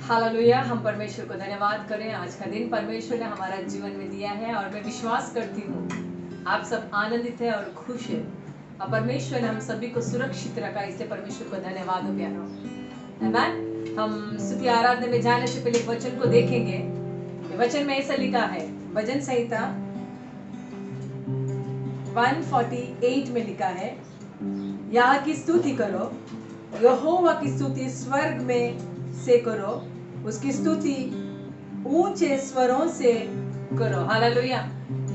Hallelujah. हम परमेश्वर को धन्यवाद करें। आज का दिन परमेश्वर ने हमारा जीवन में दिया है और मैं विश्वास करती हूँ आप सब आनंदित है और खुश है और परमेश्वर ने हम सभी को सुरक्षित रखा, इसलिए परमेश्वर को धन्यवाद हो प्यारो। आमीन। हम स्तुति आराधना में जाने से पहले वचन को देखेंगे। वचन में ऐसा लिखा है, भजन संहिता 148 में लिखा है, यहाँ की स्तुति करो, यहोवा की स्तुति स्वर्ग में से करो, उसकी स्तुति ऊंचे स्वरों से करो। हालेलुया।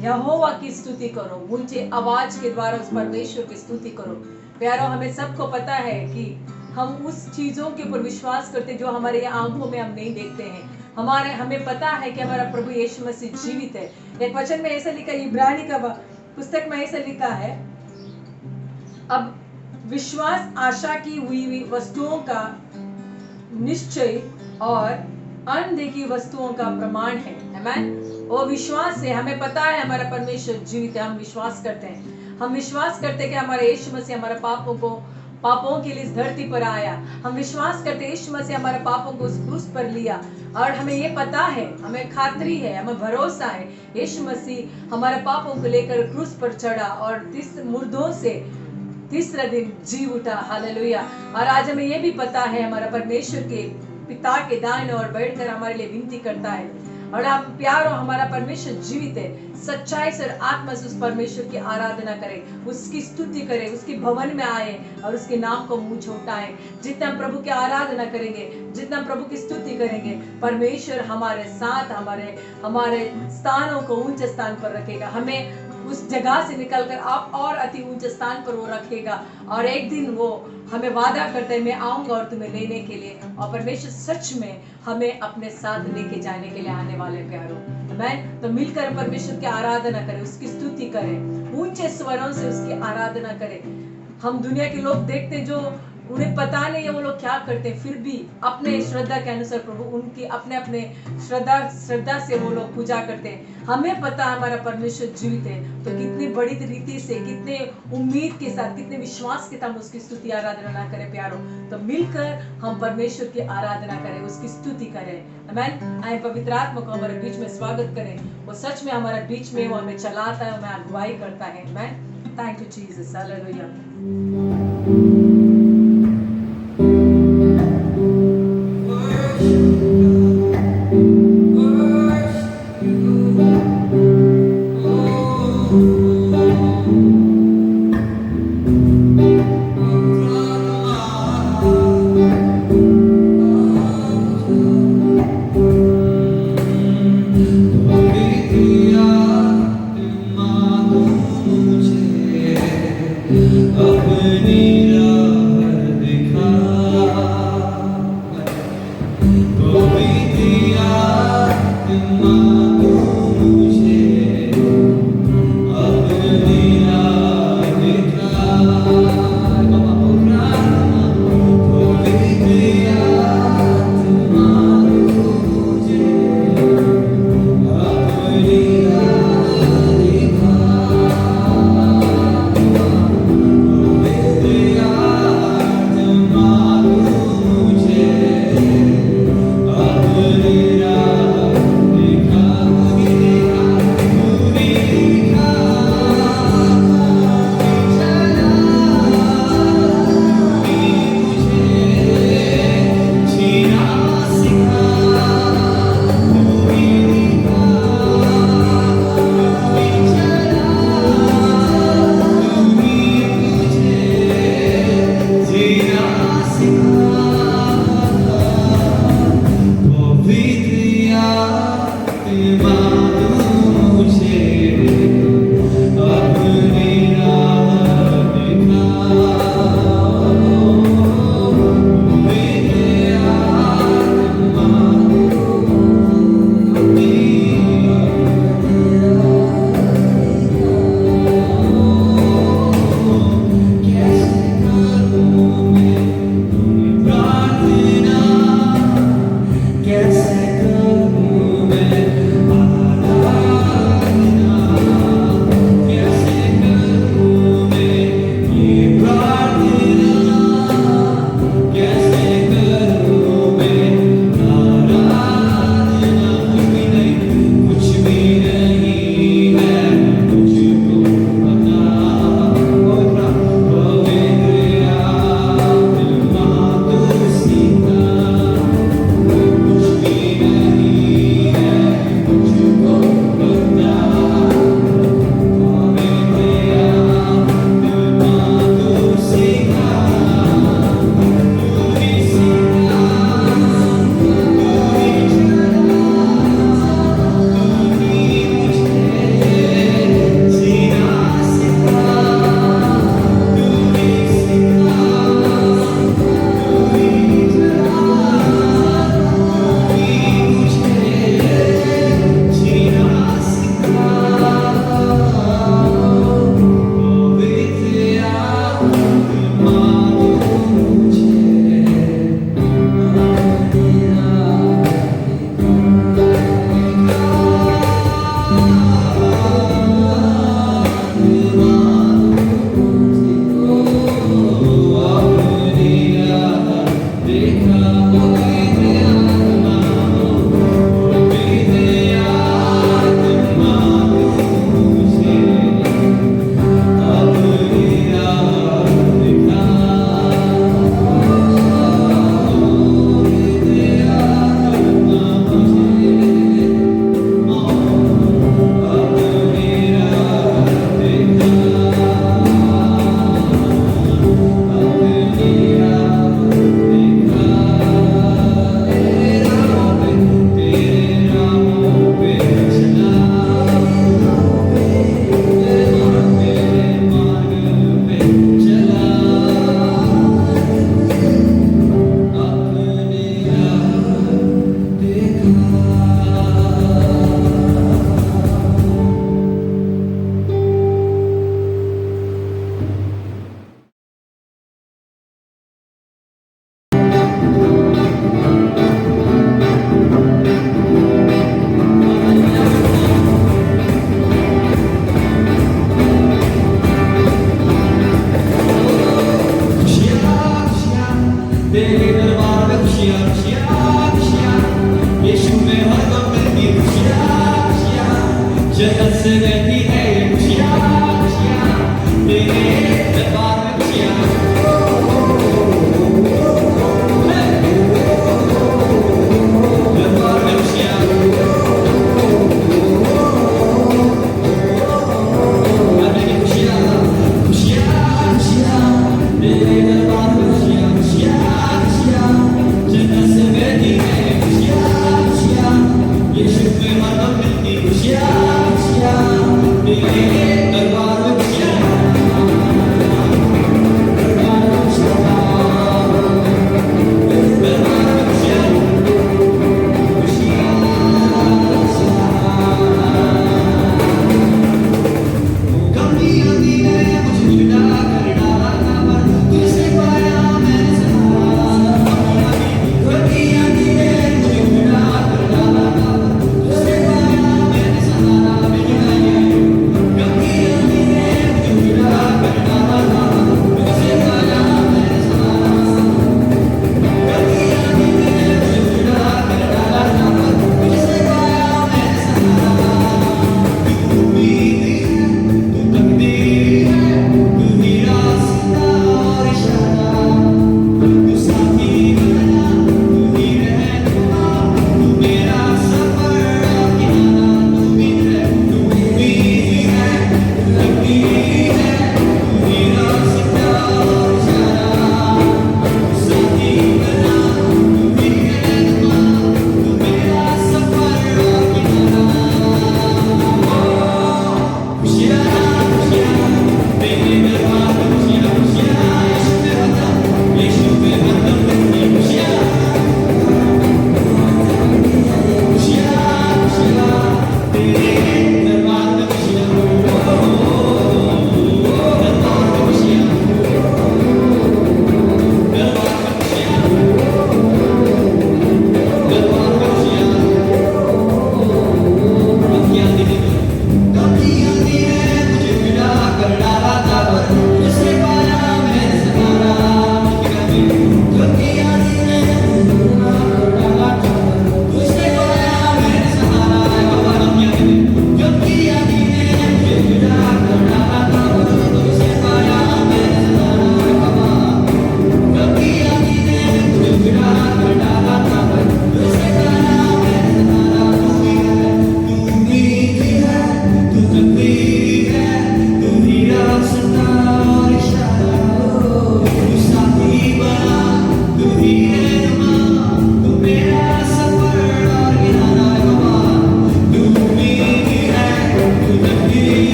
यहोवा की स्तुति करो, ऊंचे आवाज के द्वारा उस परमेश्वर की स्तुति करो। प्यारो, हमें सबको पता है कि हम उस चीजों के ऊपर विश्वास करते जो हमारे आंखों में हम नहीं देखते हैं। हमें पता है कि हमारा प्रभु यीशु मसीह जीवित है। एक वचन में ऐसा लिखा, इब्रानी का पुस्तक में ऐसा लिखा है, अब विश्वास आशा की हुई वस्तुओं का निश्चय और अनदेखी वस्तुओं का प्रमाण है। आमीन। वो विश्वास है, हमें पता है हमारा परमेश्वर जीवित है। हम विश्वास करते हैं, हम विश्वास करते हैं कि हमारा यीशु मसीह हमारे पापों के लिए इस धरती पर आया। हम विश्वास करते हैं यीशु मसीह हमारे पापों को उस क्रूस पर लिया और हमें ये पता है, हमें खातरी है, हमें भरोसा है, यीशु मसीह हमारे पापों को लेकर क्रूस पर चढ़ा और मुर्दों से तीसरा दिन जी उठा। हालेलुया। और आज हमें यह भी पता है हमारा परमेश्वर के पिता के दाहिने ओर बैठकर हमारे लिए विनती करता है। और हम प्यारो, हमारा परमेश्वर जीवित है। सच्चाई से और आत्मा से उस परमेश्वर की आराधना करें, उसकी स्तुति करें, उसके भवन में आए और उसके नाम को मुंह उठाएं। जितना हम प्रभु की आराधना करेंगे, जितना हम प्रभु की स्तुति करेंगे, परमेश्वर हमारे साथ हमारे स्थानों को ऊंचे स्थान पर रखेगा। हमें उस जगह से निकलकर आप और अति ऊंचे स्थान पर वो रखेगा। और एक दिन वो हमें वादा करते हैं, मैं आऊंगा और तुम्हें लेने के लिए। और परमेश्वर सच में हमें अपने साथ लेके जाने के लिए आने वाले प्यारो। आमीन। तो मिलकर परमेश्वर की आराधना करें, उसकी स्तुति करें, ऊंचे स्वरों से उसकी आराधना करें। हम दुनिया के लोग देखते हैं जो उन्हें पता नहीं है वो लोग क्या करते हैं, फिर भी अपने श्रद्धा के अनुसार प्रभु उनकी अपने श्रद्धा से वो लोग पूजा करते हैं। हमें पता है हमारा परमेश्वर जीवित है, तो कितनी बड़ी रीति से, कितने उम्मीद के साथ, कितने विश्वास के साथ हम उसकी स्तुति आराधना ना करें प्यारो। तो मिलकर हम परमेश्वर की आराधना करें, उसकी स्तुति करें। आमीन। आए पवित्र आत्मा को हमारे बीच में स्वागत करें। वो सच में हमारे बीच में वो हमें चलाता है, हमें अगुवाई करता है। आमीन। Thank you Jesus. हालेलुया। अपनी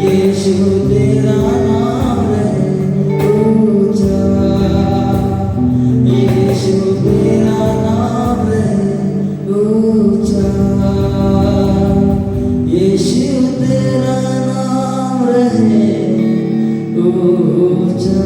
यीशु तेरा नाम है ऊंचा, यीशु तेरा नाम है ऊंचा, यीशु तेरा नाम है ऊंचा।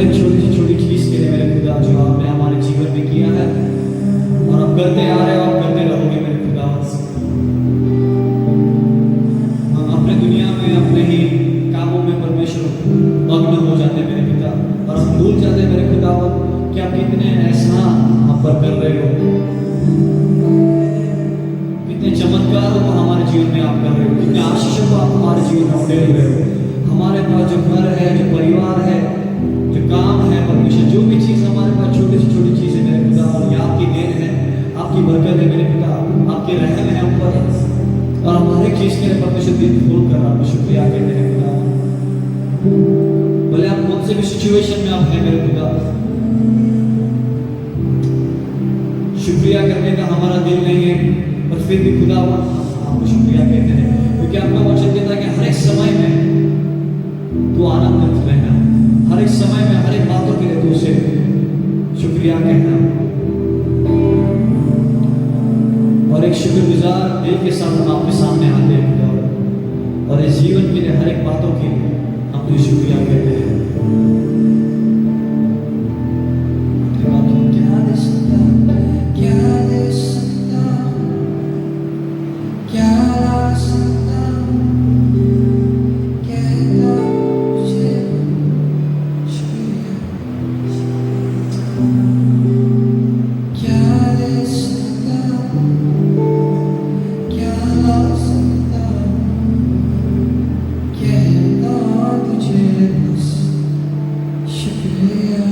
एक छोटी से छोटी चीज़ के लिए मेरे खुदा जो आपने हमारे जीवन में किया है और आप करते आ रहे हो, आप करते रहोगे मेरे खुदा। हम अपने दुनिया में अपने ही कामों में परमेश्वर मग्न हो जाते हैं मेरे पिता, और हम भूल जाते हैं मेरे खुदा कि आप कितने एहसान हम पर कर रहे हो, कितने चमत्कारों को हमारे जीवन में आप कर रहे हो, कितने आशीषों को आप हमारे जीवन में उड़े हुए हो। हमारे पास जो घर है, जो परिवार है, जो काम है, परमेश्वर जो भी चीज़ हमारे पास छोटी से छोटी चीज़ है मेरे पिता, और ये आपकी देन है, आपकी बरकत है मेरे पिता, आपके रहम है हम पर, और हम हर एक चीज़ के लिए परमेश्वर दिल खोल कर आपको शुक्रिया कहते हैं पिता। भले आप कौन से भी सिचुएशन में आप हैं मेरे पिता, शुक्रिया करने का हमारा दिल नहीं है, पर फिर भी खुदा आपको शुक्रिया कहते हैं, क्योंकि आपका वचन कहता है कि हर एक समय में तो आनंदित रहना, हर एक समय में हर एक बातों के लिए तो उसे शुक्रिया कहना, और एक शुक्रगुजार दिल के साथ हम आपके सामने आते हैं, और इस जीवन के लिए हर एक बातों के लिए हम तुझे शुक्रिया कहते हैं। क्या दे सकता, क्या दे सकता, क्या ला सकता, कहता तुझे शुक्रिया, क्या दे सकता, क्या ला सकता, कहता तुझे बस शुक्रिया।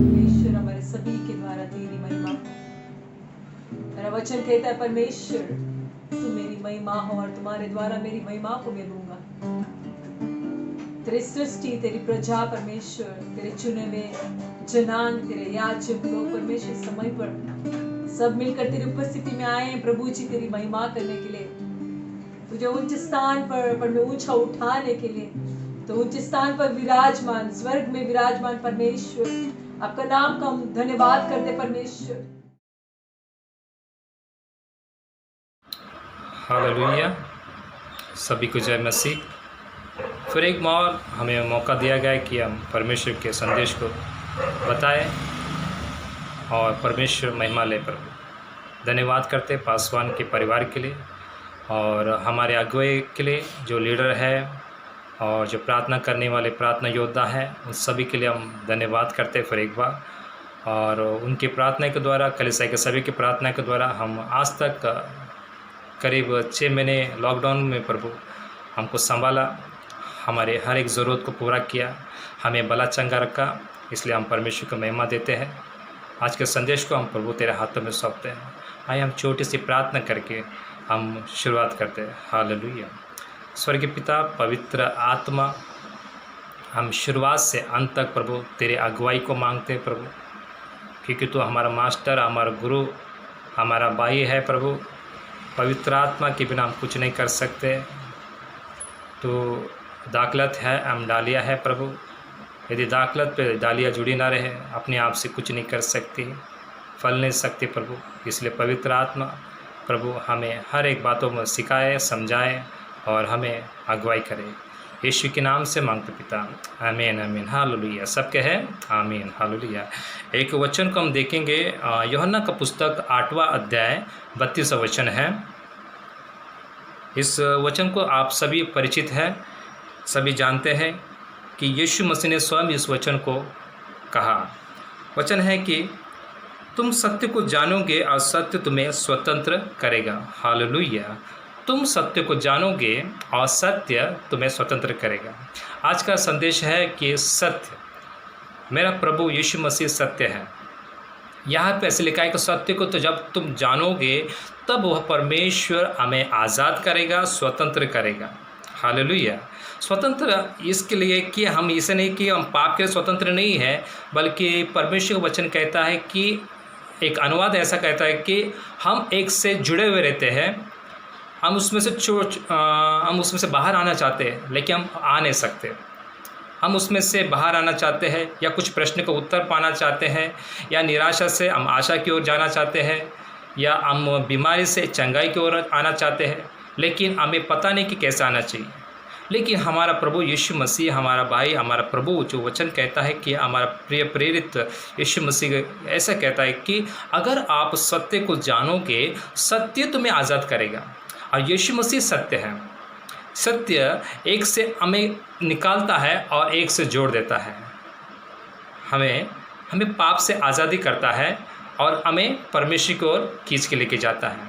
परमेश्वर हमारे सभी के द्वारा तेरी महिमा, तेरा वचन कहता है परमेश्वर तू मेरी महिमा हो और तुम्हारे द्वारा मेरी महिमा को मैं लूंगा। तेरी सृष्टि, तेरी प्रजा परमेश्वर, तेरे चुने हुए जनान, तेरे याजक लोग परमेश्वर समय पर सब मिलकर तेरी उपस्थिति में आए हैं प्रभु जी तेरी महिमा करने के लिए, तुझे उच्च स्थान पर ऊंचा उठाने के लिए। तो उच्च स्थान पर विराजमान, स्वर्ग में विराजमान परमेश्वर, आपका नाम का हम धन्यवाद करते परमेश्वर। हालेलुया, सभी को जय मसीह। फिर एक बार हमें मौका दिया गया है कि हम परमेश्वर के संदेश को बताएं और परमेश्वर महिमा ले। प्रभु धन्यवाद करते पासवान के परिवार के लिए और हमारे अगुवे के लिए, जो लीडर है और जो प्रार्थना करने वाले प्रार्थना योद्धा हैं, उन सभी के लिए हम धन्यवाद करते फिर एक बार। और उनकी प्रार्थना के द्वारा, कलीसिया के सभी की प्रार्थना के द्वारा हम आज तक करीब 6 महीने लॉकडाउन में प्रभु हमको संभाला, हमारे हर एक ज़रूरत को पूरा किया, हमें भला चंगा रखा। इसलिए हम परमेश्वर को महिमा देते हैं। आज के संदेश को हम प्रभु तेरे हाथों में सौंपते हैं। आइए हम छोटी सी प्रार्थना करके हम शुरुआत करते हैं। हालेलुया। स्वर्गीय पिता, पवित्र आत्मा, हम शुरुआत से अंत तक प्रभु तेरे अगुवाई को मांगते हैं प्रभु, क्योंकि तू हमारा मास्टर, हमारा गुरु, हमारा भाई है प्रभु। पवित्र आत्मा के बिना हम कुछ नहीं कर सकते। तो दाखलत है, हम डालिया है प्रभु। यदि दाखलत पे डालियाँ जुड़ी ना रहे, अपने आप से कुछ नहीं कर सकती, फल नहीं सकती प्रभु। इसलिए पवित्र आत्मा प्रभु हमें हर एक बातों में सिखाए, समझाए और हमें अगुवाई करे। यीशु के नाम से मांगते पिता, आमीन आमीन हालेलुया। सबके है आमीन हालेलुया। एक वचन को हम देखेंगे, यूहन्ना का पुस्तक 8वां अध्याय 32वां वचन है। इस वचन को आप सभी परिचित हैं, सभी जानते हैं कि यीशु मसीह ने स्वयं इस वचन को कहा। वचन है कि तुम सत्य को जानोगे और सत्य तुम्हें स्वतंत्र करेगा। हालेलुया। तुम सत्य को जानोगे और सत्य तुम्हें स्वतंत्र करेगा। आज का संदेश है कि सत्य, मेरा प्रभु यीशु मसीह सत्य है। यहाँ पे ऐसे लिखा है कि सत्य को तो जब तुम जानोगे तब वह परमेश्वर हमें आज़ाद करेगा, स्वतंत्र करेगा। हालेलुया। स्वतंत्र इसके लिए कि हम इसे नहीं कि हम पाप के स्वतंत्र नहीं है, बल्कि परमेश्वर का वचन कहता है कि एक अनुवाद ऐसा कहता है कि हम एक से जुड़े हुए रहते हैं, हम उसमें से बाहर आना चाहते हैं लेकिन हम आ नहीं सकते। हम उसमें से बाहर आना चाहते हैं या कुछ प्रश्न का उत्तर पाना चाहते हैं, या निराशा से हम आशा की ओर जाना चाहते हैं, या हम बीमारी से चंगाई की ओर आना चाहते हैं, लेकिन हमें पता नहीं कि कैसे आना चाहिए। लेकिन हमारा प्रभु यीशु मसीह, हमारा भाई, हमारा प्रभु जो वचन कहता है कि हमारा प्रिय प्रेरित यीशु मसीह ऐसा कहता है कि अगर आप सत्य को जानोगे, सत्य तुम्हें आज़ाद करेगा। और यीशु मसीह सत्य है। सत्य एक से हमें निकालता है और एक से जोड़ देता है। हमें पाप से आज़ादी करता है और हमें परमेश्वर की ओर खींच के लेके जाता है।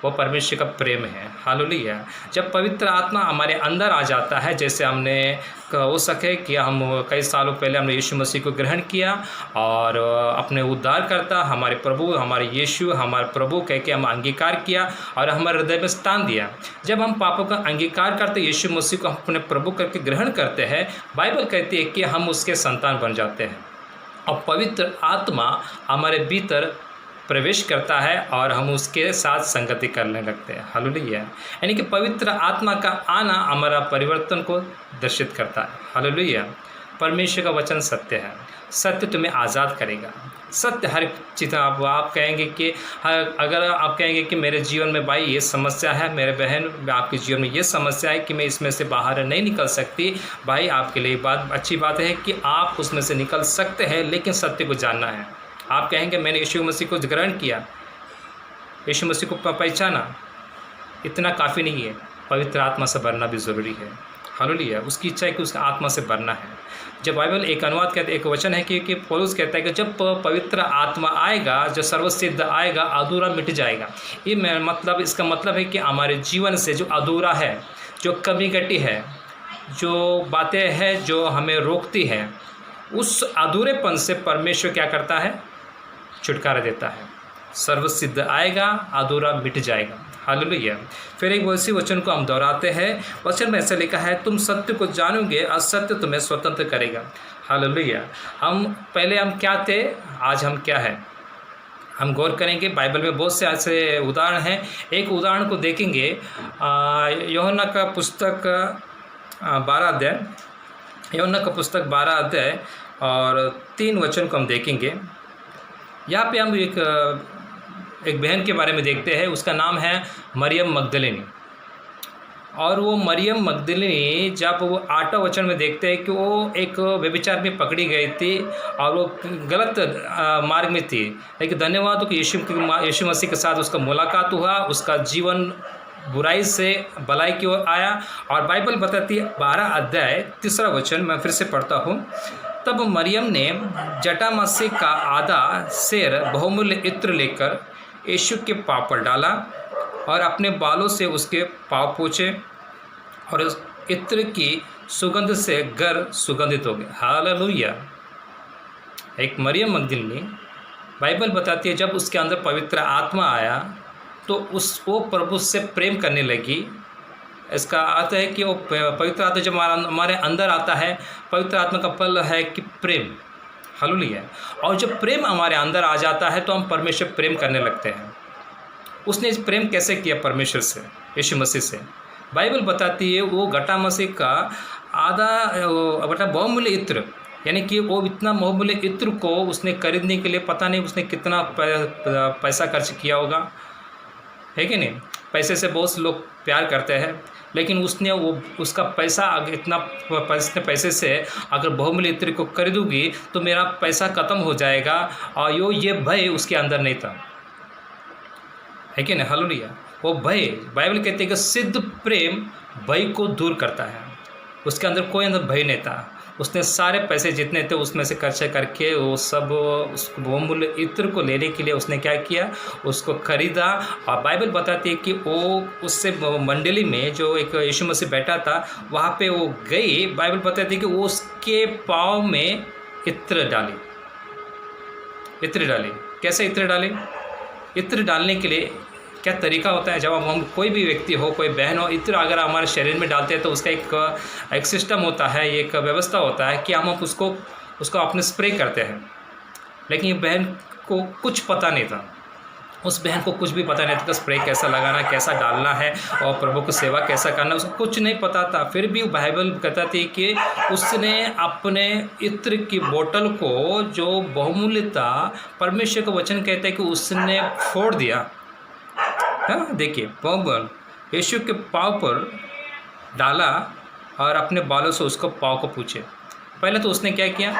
वो परमेश्वर का प्रेम है। हालेलुया। जब पवित्र आत्मा हमारे अंदर आ जाता है, जैसे हमने हो सके कि हम कई सालों पहले हमने यीशु मसीह को ग्रहण किया और अपने उद्धारकर्ता हमारे प्रभु, हमारे यीशु, हमारे प्रभु कह के हम अंगीकार किया और हमारे हृदय में स्थान दिया। जब हम पापों का अंगीकार करते, यीशु मसीह को अपने प्रभु करके ग्रहण करते हैं, बाइबल कहती है कि हम उसके संतान बन जाते हैं और पवित्र आत्मा हमारे भीतर प्रवेश करता है और हम उसके साथ संगति करने लगते हैं। हालेलुया। यानी कि पवित्र आत्मा का आना हमारा परिवर्तन को दर्शित करता है। हालेलुया। परमेश्वर का वचन सत्य है। सत्य तुम्हें आज़ाद करेगा। सत्य हर चीज़ आप कहेंगे कि अगर आप कहेंगे कि मेरे जीवन में भाई ये समस्या है, मेरे बहन आपके जीवन में ये समस्या है कि मैं इसमें से बाहर नहीं निकल सकती, भाई आपके लिए बात अच्छी बात है कि आप उसमें से निकल सकते हैं, लेकिन सत्य को जानना है। आप कहेंगे मैंने यीशु मसीह को ग्रहण किया, यीशु मसीह को पहचाना, इतना काफ़ी नहीं है, पवित्र आत्मा से भरना भी ज़रूरी है। हालेलुया। उसकी इच्छा है कि उसका आत्मा से भरना है। जब बाइबल एक अनुवाद कहते, एक वचन है कि पौलुस कहता है कि जब पवित्र आत्मा आएगा, जो सर्वसिद्ध आएगा, अधूरा मिट जाएगा। ये मतलब, इसका मतलब है कि हमारे जीवन से जो अधूरा है, जो कमी घटी है, जो बातें हैं जो हमें रोकती है, उस अधूरेपन से परमेश्वर क्या करता है? छुटकारा देता है। सर्वसिद्ध आएगा, अधूरा मिट जाएगा। हालेलुया। फिर एक वैसी वचन को हम दोहराते हैं। वचन में ऐसा लिखा है, तुम सत्य को जानोगे और सत्य तुम्हें स्वतंत्र करेगा। हालेलुया। हम क्या थे, आज हम क्या है, हम गौर करेंगे। बाइबल में बहुत से ऐसे उदाहरण हैं। एक उदाहरण को देखेंगे, यूहन्ना का पुस्तक 12 अध्याय, यूहन्ना का पुस्तक 12 अध्याय और 3 वचन को हम देखेंगे। यहाँ पे हम एक बहन के बारे में देखते हैं। उसका नाम है मरियम मगदलिनी। और वो मरियम मगदलिनी, जब वो 8 वचन में देखते हैं कि वो एक व्यभिचार में पकड़ी गई थी और वो गलत मार्ग में थी, लेकिन धन्यवाद हो कि यीशु मसीह के साथ उसका मुलाकात हुआ, उसका जीवन बुराई से भलाई की ओर आया। और बाइबल बताती है 12 अध्याय 3 वचन, मैं फिर से पढ़ता हूँ। तब मरियम ने जटामासी का आधा सेर बहुमूल्य इत्र लेकर यीशु के पाँव पर डाला और अपने बालों से उसके पाँव पोंछे और उस इत्र की सुगंध से घर सुगंधित हो गया। हालेलुया। एक मरियम मगदलिनी, बाइबल बताती है जब उसके अंदर पवित्र आत्मा आया तो वो प्रभु से प्रेम करने लगी। इसका अर्थ है कि वो पवित्र आत्मा जब हमारे अंदर आता है, पवित्र आत्मा का फल है कि प्रेम। हालेलुया। और जब प्रेम हमारे अंदर आ जाता है तो हम परमेश्वर प्रेम करने लगते हैं। उसने इस प्रेम कैसे किया परमेश्वर से? यीशु मसीह से। बाइबल बताती है वो घटा मसीह का आधा बहुमूल्य इत्र, यानी कि वो इतना बहुमूल्य इत्र को उसने खरीदने के लिए पता नहीं उसने कितना पैसा खर्च किया होगा, है कि नहीं। पैसे से बहुत से लोग प्यार करते हैं, लेकिन उसने उसका पैसा इतना पैसे से अगर बहुमूल्य इत्र को खरीदूंगी तो मेरा पैसा ख़त्म हो जाएगा, और ये भय उसके अंदर नहीं था, है कि नहीं। हालेलुया। वो भय, बाइबल कहते हैं कि सिद्ध प्रेम भय को दूर करता है। उसके अंदर कोई अंदर भय नहीं था। उसने सारे पैसे जितने थे उसमें से खर्चा करके वो सब उस बहुमूल्य इत्र को लेने के लिए उसने क्या किया, उसको खरीदा। और बाइबल बताती है कि वो उससे मंडली में जो एक यीशु मसीह बैठा था वहाँ पे वो गई। बाइबल बताती है कि वो उसके पाँव में इत्र डाली। कैसे इत्र डाली? इत्र डालने के लिए क्या तरीका होता है? जब हम कोई भी व्यक्ति हो, कोई बहन हो, इत्र अगर हमारे शरीर में डालते हैं तो उसका एक सिस्टम होता है, एक व्यवस्था होता है कि हम उसको अपने स्प्रे करते हैं। लेकिन ये बहन को कुछ पता नहीं था। उस बहन को कुछ भी पता नहीं था कि स्प्रे कैसा लगाना, कैसा डालना है और प्रभु को सेवा कैसा करना, उसको कुछ नहीं पता था। फिर भी बाइबल कहता थी कि उसने अपने इत्र की बोतल को, जो बहुमूल्य था, परमेश्वर का वचन कहता है कि उसने फोड़ दिया। हाँ, देखिए, यीशु के पाँव पर डाला और अपने बालों से उसको पाँव को पूछे। पहले तो उसने क्या किया,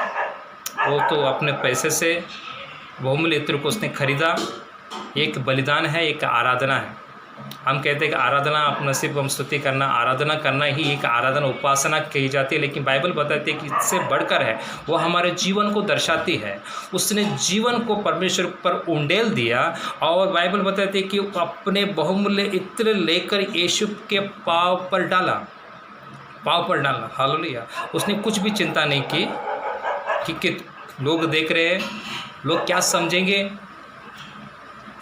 वो तो अपने पैसे से बहुमूल्य इत्र को उसने खरीदा। एक बलिदान है, एक आराधना है। हम कहते हैं कि आराधना अपना सिर्फ हम स्तुति करना, आराधना करना ही एक आराधना उपासना कही जाती है, लेकिन बाइबल बताती है कि इससे बढ़कर है, वो हमारे जीवन को दर्शाती है। उसने जीवन को परमेश्वर पर उंडेल दिया और बाइबल बताती है कि अपने बहुमूल्य इत्र लेकर यीशु के पाँव पर डाला, हालेलुया। उसने कुछ भी चिंता नहीं की कि लोग देख रहे हैं, लोग क्या समझेंगे।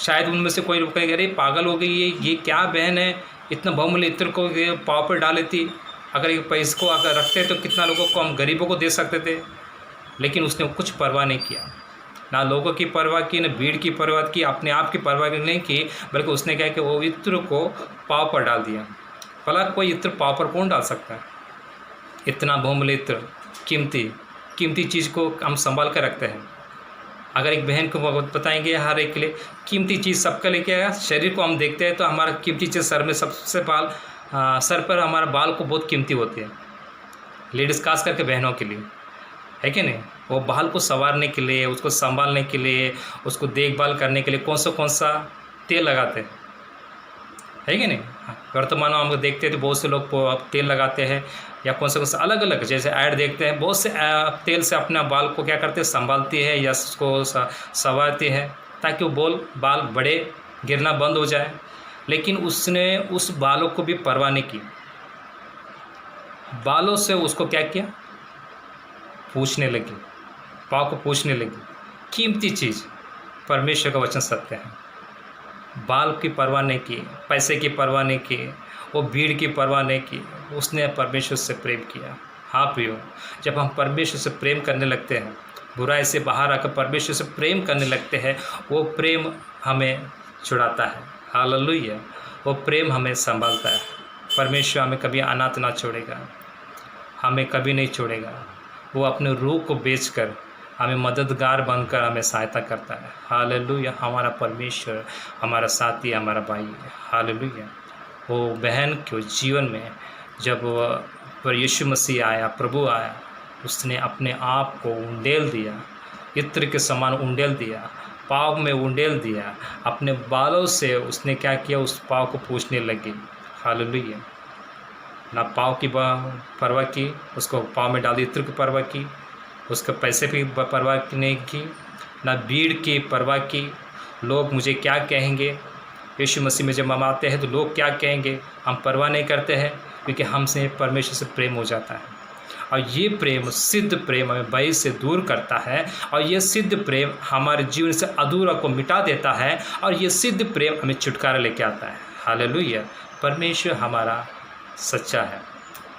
शायद उनमें से कोई कहेगा अरे पागल हो गई ये क्या बहन है, इतना बहुमूल्य इत्र को पाँव पर डाल लेती। अगर ये पैसे को अगर रखते तो कितना लोगों को हम गरीबों को दे सकते थे। लेकिन उसने कुछ परवाह नहीं किया, ना लोगों की परवाह की, ना भीड़ की परवाह की, अपने आप की परवाह नहीं की, बल्कि उसने क्या कि वो इत्र को पाँव पर डाल दिया। भला कोई इत्र पाँव पर कौन डाल सकता है? इतना बहुमूल्य इत्र, कीमती चीज़ को हम संभाल कर रखते हैं। अगर एक बहन को बताएंगे हर एक के लिए कीमती चीज़ सबके लिए क्या है, शरीर को हम देखते हैं तो हमारा कीमती चीज़ सर में सबसे सर पर हमारा बाल को बहुत कीमती होती है। लेडीज़ खास करके बहनों के लिए, है कि नहीं? वो बाल को संवारने के लिए, उसको संभालने के लिए, उसको देखभाल करने के लिए कौन सा तेल लगाते हैं, है कि नहीं? वर्तमान में हम देखते हैं तो बहुत से लोग तेल लगाते हैं या कौन सा अलग अलग, जैसे ऐड देखते हैं, बहुत से तेल से अपना बाल को क्या करते हैं, संभालती है या उसको संवारती है ताकि वो बाल बड़े, गिरना बंद हो जाए। लेकिन उसने उस बालों को भी परवाह नहीं की, बालों से उसको क्या किया, पूछने लगी, पाँव को पूछने लगी। कीमती चीज़, परमेश्वर का वचन सत्य है। बाल की परवाह नहीं की, पैसे की परवाह नहीं की, वो भीड़ की परवाह नहीं की, उसने परमेश्वर से प्रेम किया। हाँ प्रियो, जब हम परमेश्वर से प्रेम करने लगते हैं, बुराई से बाहर आकर परमेश्वर से प्रेम करने लगते हैं, वो प्रेम हमें छुड़ाता है। हालेलुया। वो प्रेम हमें संभालता है। परमेश्वर हमें कभी अनाथ ना छोड़ेगा, हमें कभी नहीं छोड़ेगा। वो अपने रूह को बेचकर हमें मददगार बनकर हमें सहायता करता है। हालेलुया। हमारा परमेश्वर हमारा साथी, हमारा भाई है। हालेलुया। वो बहन के जीवन में जब पर यीशु मसीह आया, प्रभु आया, उसने अपने आप को उंडेल दिया, इत्र के समान उंडेल दिया, पाँव में उंडेल दिया, अपने बालों से उसने क्या किया, उस पाँव को पूछने लगी। हालेलुया। ना पाँव की परवाह की, उसको पाँव में डाल दी, इत्र की परवाह की, उसके पैसे की परवाह नहीं की, ना भीड़ की परवाह की। लोग मुझे क्या कहेंगे, यीशु मसीह में जब हम आते हैं तो लोग क्या कहेंगे, हम परवाह नहीं करते हैं, क्योंकि हमसे परमेश्वर से प्रेम हो जाता है। और ये प्रेम, सिद्ध प्रेम, हमें भय से दूर करता है, और ये सिद्ध प्रेम हमारे जीवन से अधूरा को मिटा देता है, और ये सिद्ध प्रेम हमें छुटकारा लेके आता है। हालेलुया। परमेश्वर हमारा सच्चा है,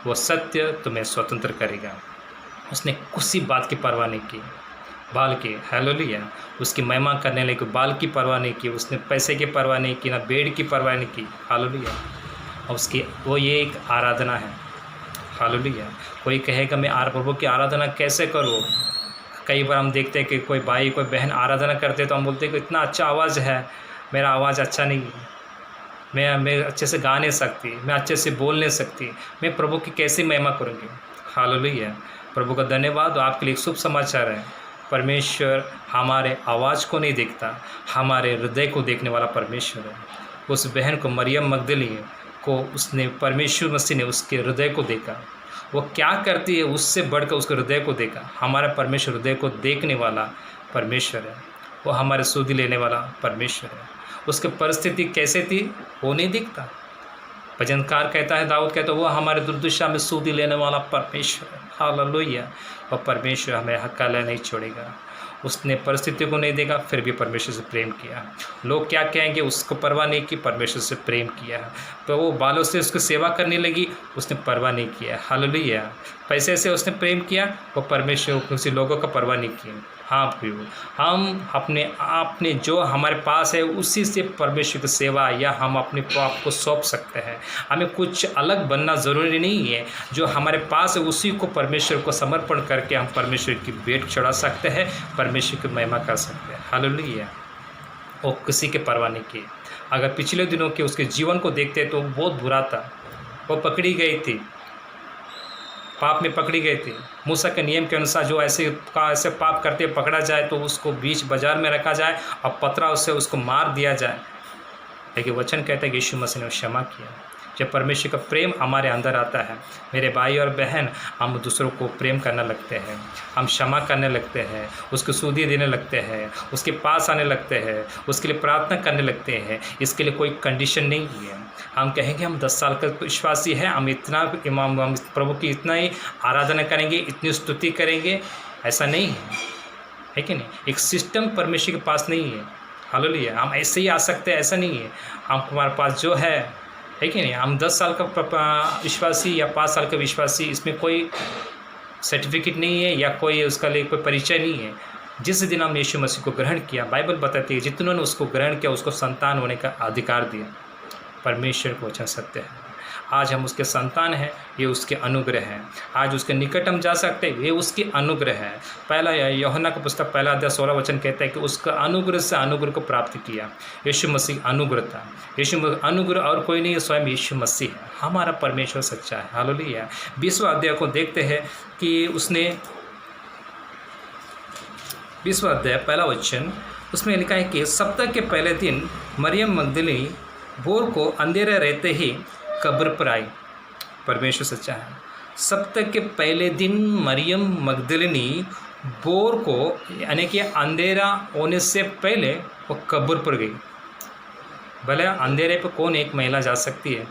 वो सत्य तुम्हें स्वतंत्र करेगा। उसने किसी बात की परवाह नहीं की, बाल की। हालेलुया। उसकी महिमा करने लगे, बाल की परवाह नहीं की, उसने पैसे की परवाह नहीं की, ना बेड़ की परवाह नहीं की। हालेलुया। और उसकी वो ये एक आराधना है। हालेलुया। कोई कहेगा मैं प्रभु की आराधना कैसे करूँ? कई बार हम देखते हैं कि कोई भाई कोई बहन आराधना करते तो हम बोलते हैं कि इतना अच्छा आवाज़ है, मेरा आवाज़ अच्छा नहीं, मैं अच्छे से गा नहीं सकती, मैं अच्छे से बोल नहीं सकती, मैं प्रभु की कैसे महिमा करूँगी। हालेलुया। प्रभु का धन्यवाद। आपके लिए एक शुभ समाचार है, परमेश्वर हमारे आवाज़ को नहीं देखता, हमारे हृदय को देखने वाला परमेश्वर है। उस बहन को, मरियम मगदली को, उसने परमेश्वर मसीह ने उसके हृदय को देखा। वो क्या करती है उससे बढ़कर उसके हृदय को देखा। हमारा परमेश्वर हृदय को देखने वाला परमेश्वर है, वो हमारे सुधि लेने वाला परमेश्वर है। उसकी परिस्थिति कैसे थी वो नहीं दिखता। भजनकार कहता है, दाऊद कहता है, वो हमारे दुर्दशा में सुधि लेने वाला परमेश्वर है। हालेलुया। और परमेश्वर हमें अकेला नहीं छोड़ेगा। उसने परिस्थिति को नहीं देखा, फिर भी परमेश्वर से प्रेम किया। लोग क्या कहेंगे उसको परवाह नहीं की, परमेश्वर से प्रेम किया। तो वो बालों से उसकी सेवा करने लगी, उसने परवाह नहीं किया। हालेलुया। पैसे से उसने प्रेम किया, वो परमेश्वर किसी लोगों का परवाह नहीं किया। हाँ प्रियो, हम अपने जो हमारे पास है उसी से परमेश्वर की सेवा या हम अपने आप को सौंप सकते हैं। हमें कुछ अलग बनना ज़रूरी नहीं है, जो हमारे पास है उसी को परमेश्वर को समर्पण करके हम परमेश्वर की भेंट चढ़ा सकते हैं, परमेश्वर की महिमा कर सकते हैं। हालेलुया। वो किसी के परवाह नहीं की। अगर पिछले दिनों के उसके जीवन को देखते तो बहुत बुरा था। वो पकड़ी गई थी, पाप में पकड़ी गई थी। मूसा के नियम के अनुसार जो ऐसे पाप करते पकड़ा जाए तो उसको बीच बाजार में रखा जाए और पथराव से उसको मार दिया जाए। लेकिन वचन कहता है कि यीशु मसीह ने क्षमा किया। जब परमेश्वर का प्रेम हमारे अंदर आता है मेरे भाई और बहन, हम दूसरों को प्रेम करने लगते हैं, हम क्षमा करने लगते हैं, उसको सुधि देने लगते हैं, उसके पास आने लगते हैं, उसके लिए प्रार्थना करने लगते हैं। इसके लिए कोई कंडीशन नहीं है। हम कहेंगे हम 10 साल का विश्वासी है, हम इतना हम प्रभु की इतना ही आराधना करेंगे, इतनी स्तुति करेंगे, ऐसा नहीं है कि नहीं? एक सिस्टम परमेश्वर के पास नहीं है। हालेलुया। हम ऐसे ही आ सकते हैं, ऐसा नहीं है। हमारे पास जो है कि नहीं, हम 10 साल का विश्वासी या 5 साल का विश्वासी, इसमें कोई सर्टिफिकेट नहीं है या कोई उसका लिए कोई परिचय नहीं है। जिस दिन हमने यीशु मसीह को ग्रहण किया, बाइबल बताती है जितनों ने उसको ग्रहण किया उसको संतान होने का अधिकार दिया। परमेश्वर को वचन सत्य है। आज हम उसके संतान हैं, ये उसके अनुग्रह है। आज उसके निकट हम जा सकते हैं, ये उसकी अनुग्रह है। पहला यूहन्ना का पुस्तक 1 अध्याय 16 वचन कहता है कि उसका अनुग्रह से अनुग्रह को प्राप्त किया। यीशु मसीह अनुग्रह था। यीशु अनुग्रह और कोई नहीं, स्वयं यीशु मसीह है। हमारा परमेश्वर सच्चा है। हालेलुया। 20वां अध्याय को देखते हैं कि उसने 20वां अध्याय 1 वचन उसमें लिखा है कि सप्ताह के पहले दिन मरियम मगदली भोर को अंधेरे रहते ही कब्र पर आई। परमेश्वर सच्चा है। सप्ताह के पहले दिन मरियम मगदलिनी भोर को यानी कि अंधेरा होने से पहले वो कब्र पर गई। भले अंधेरे पर कौन एक महिला जा सकती है,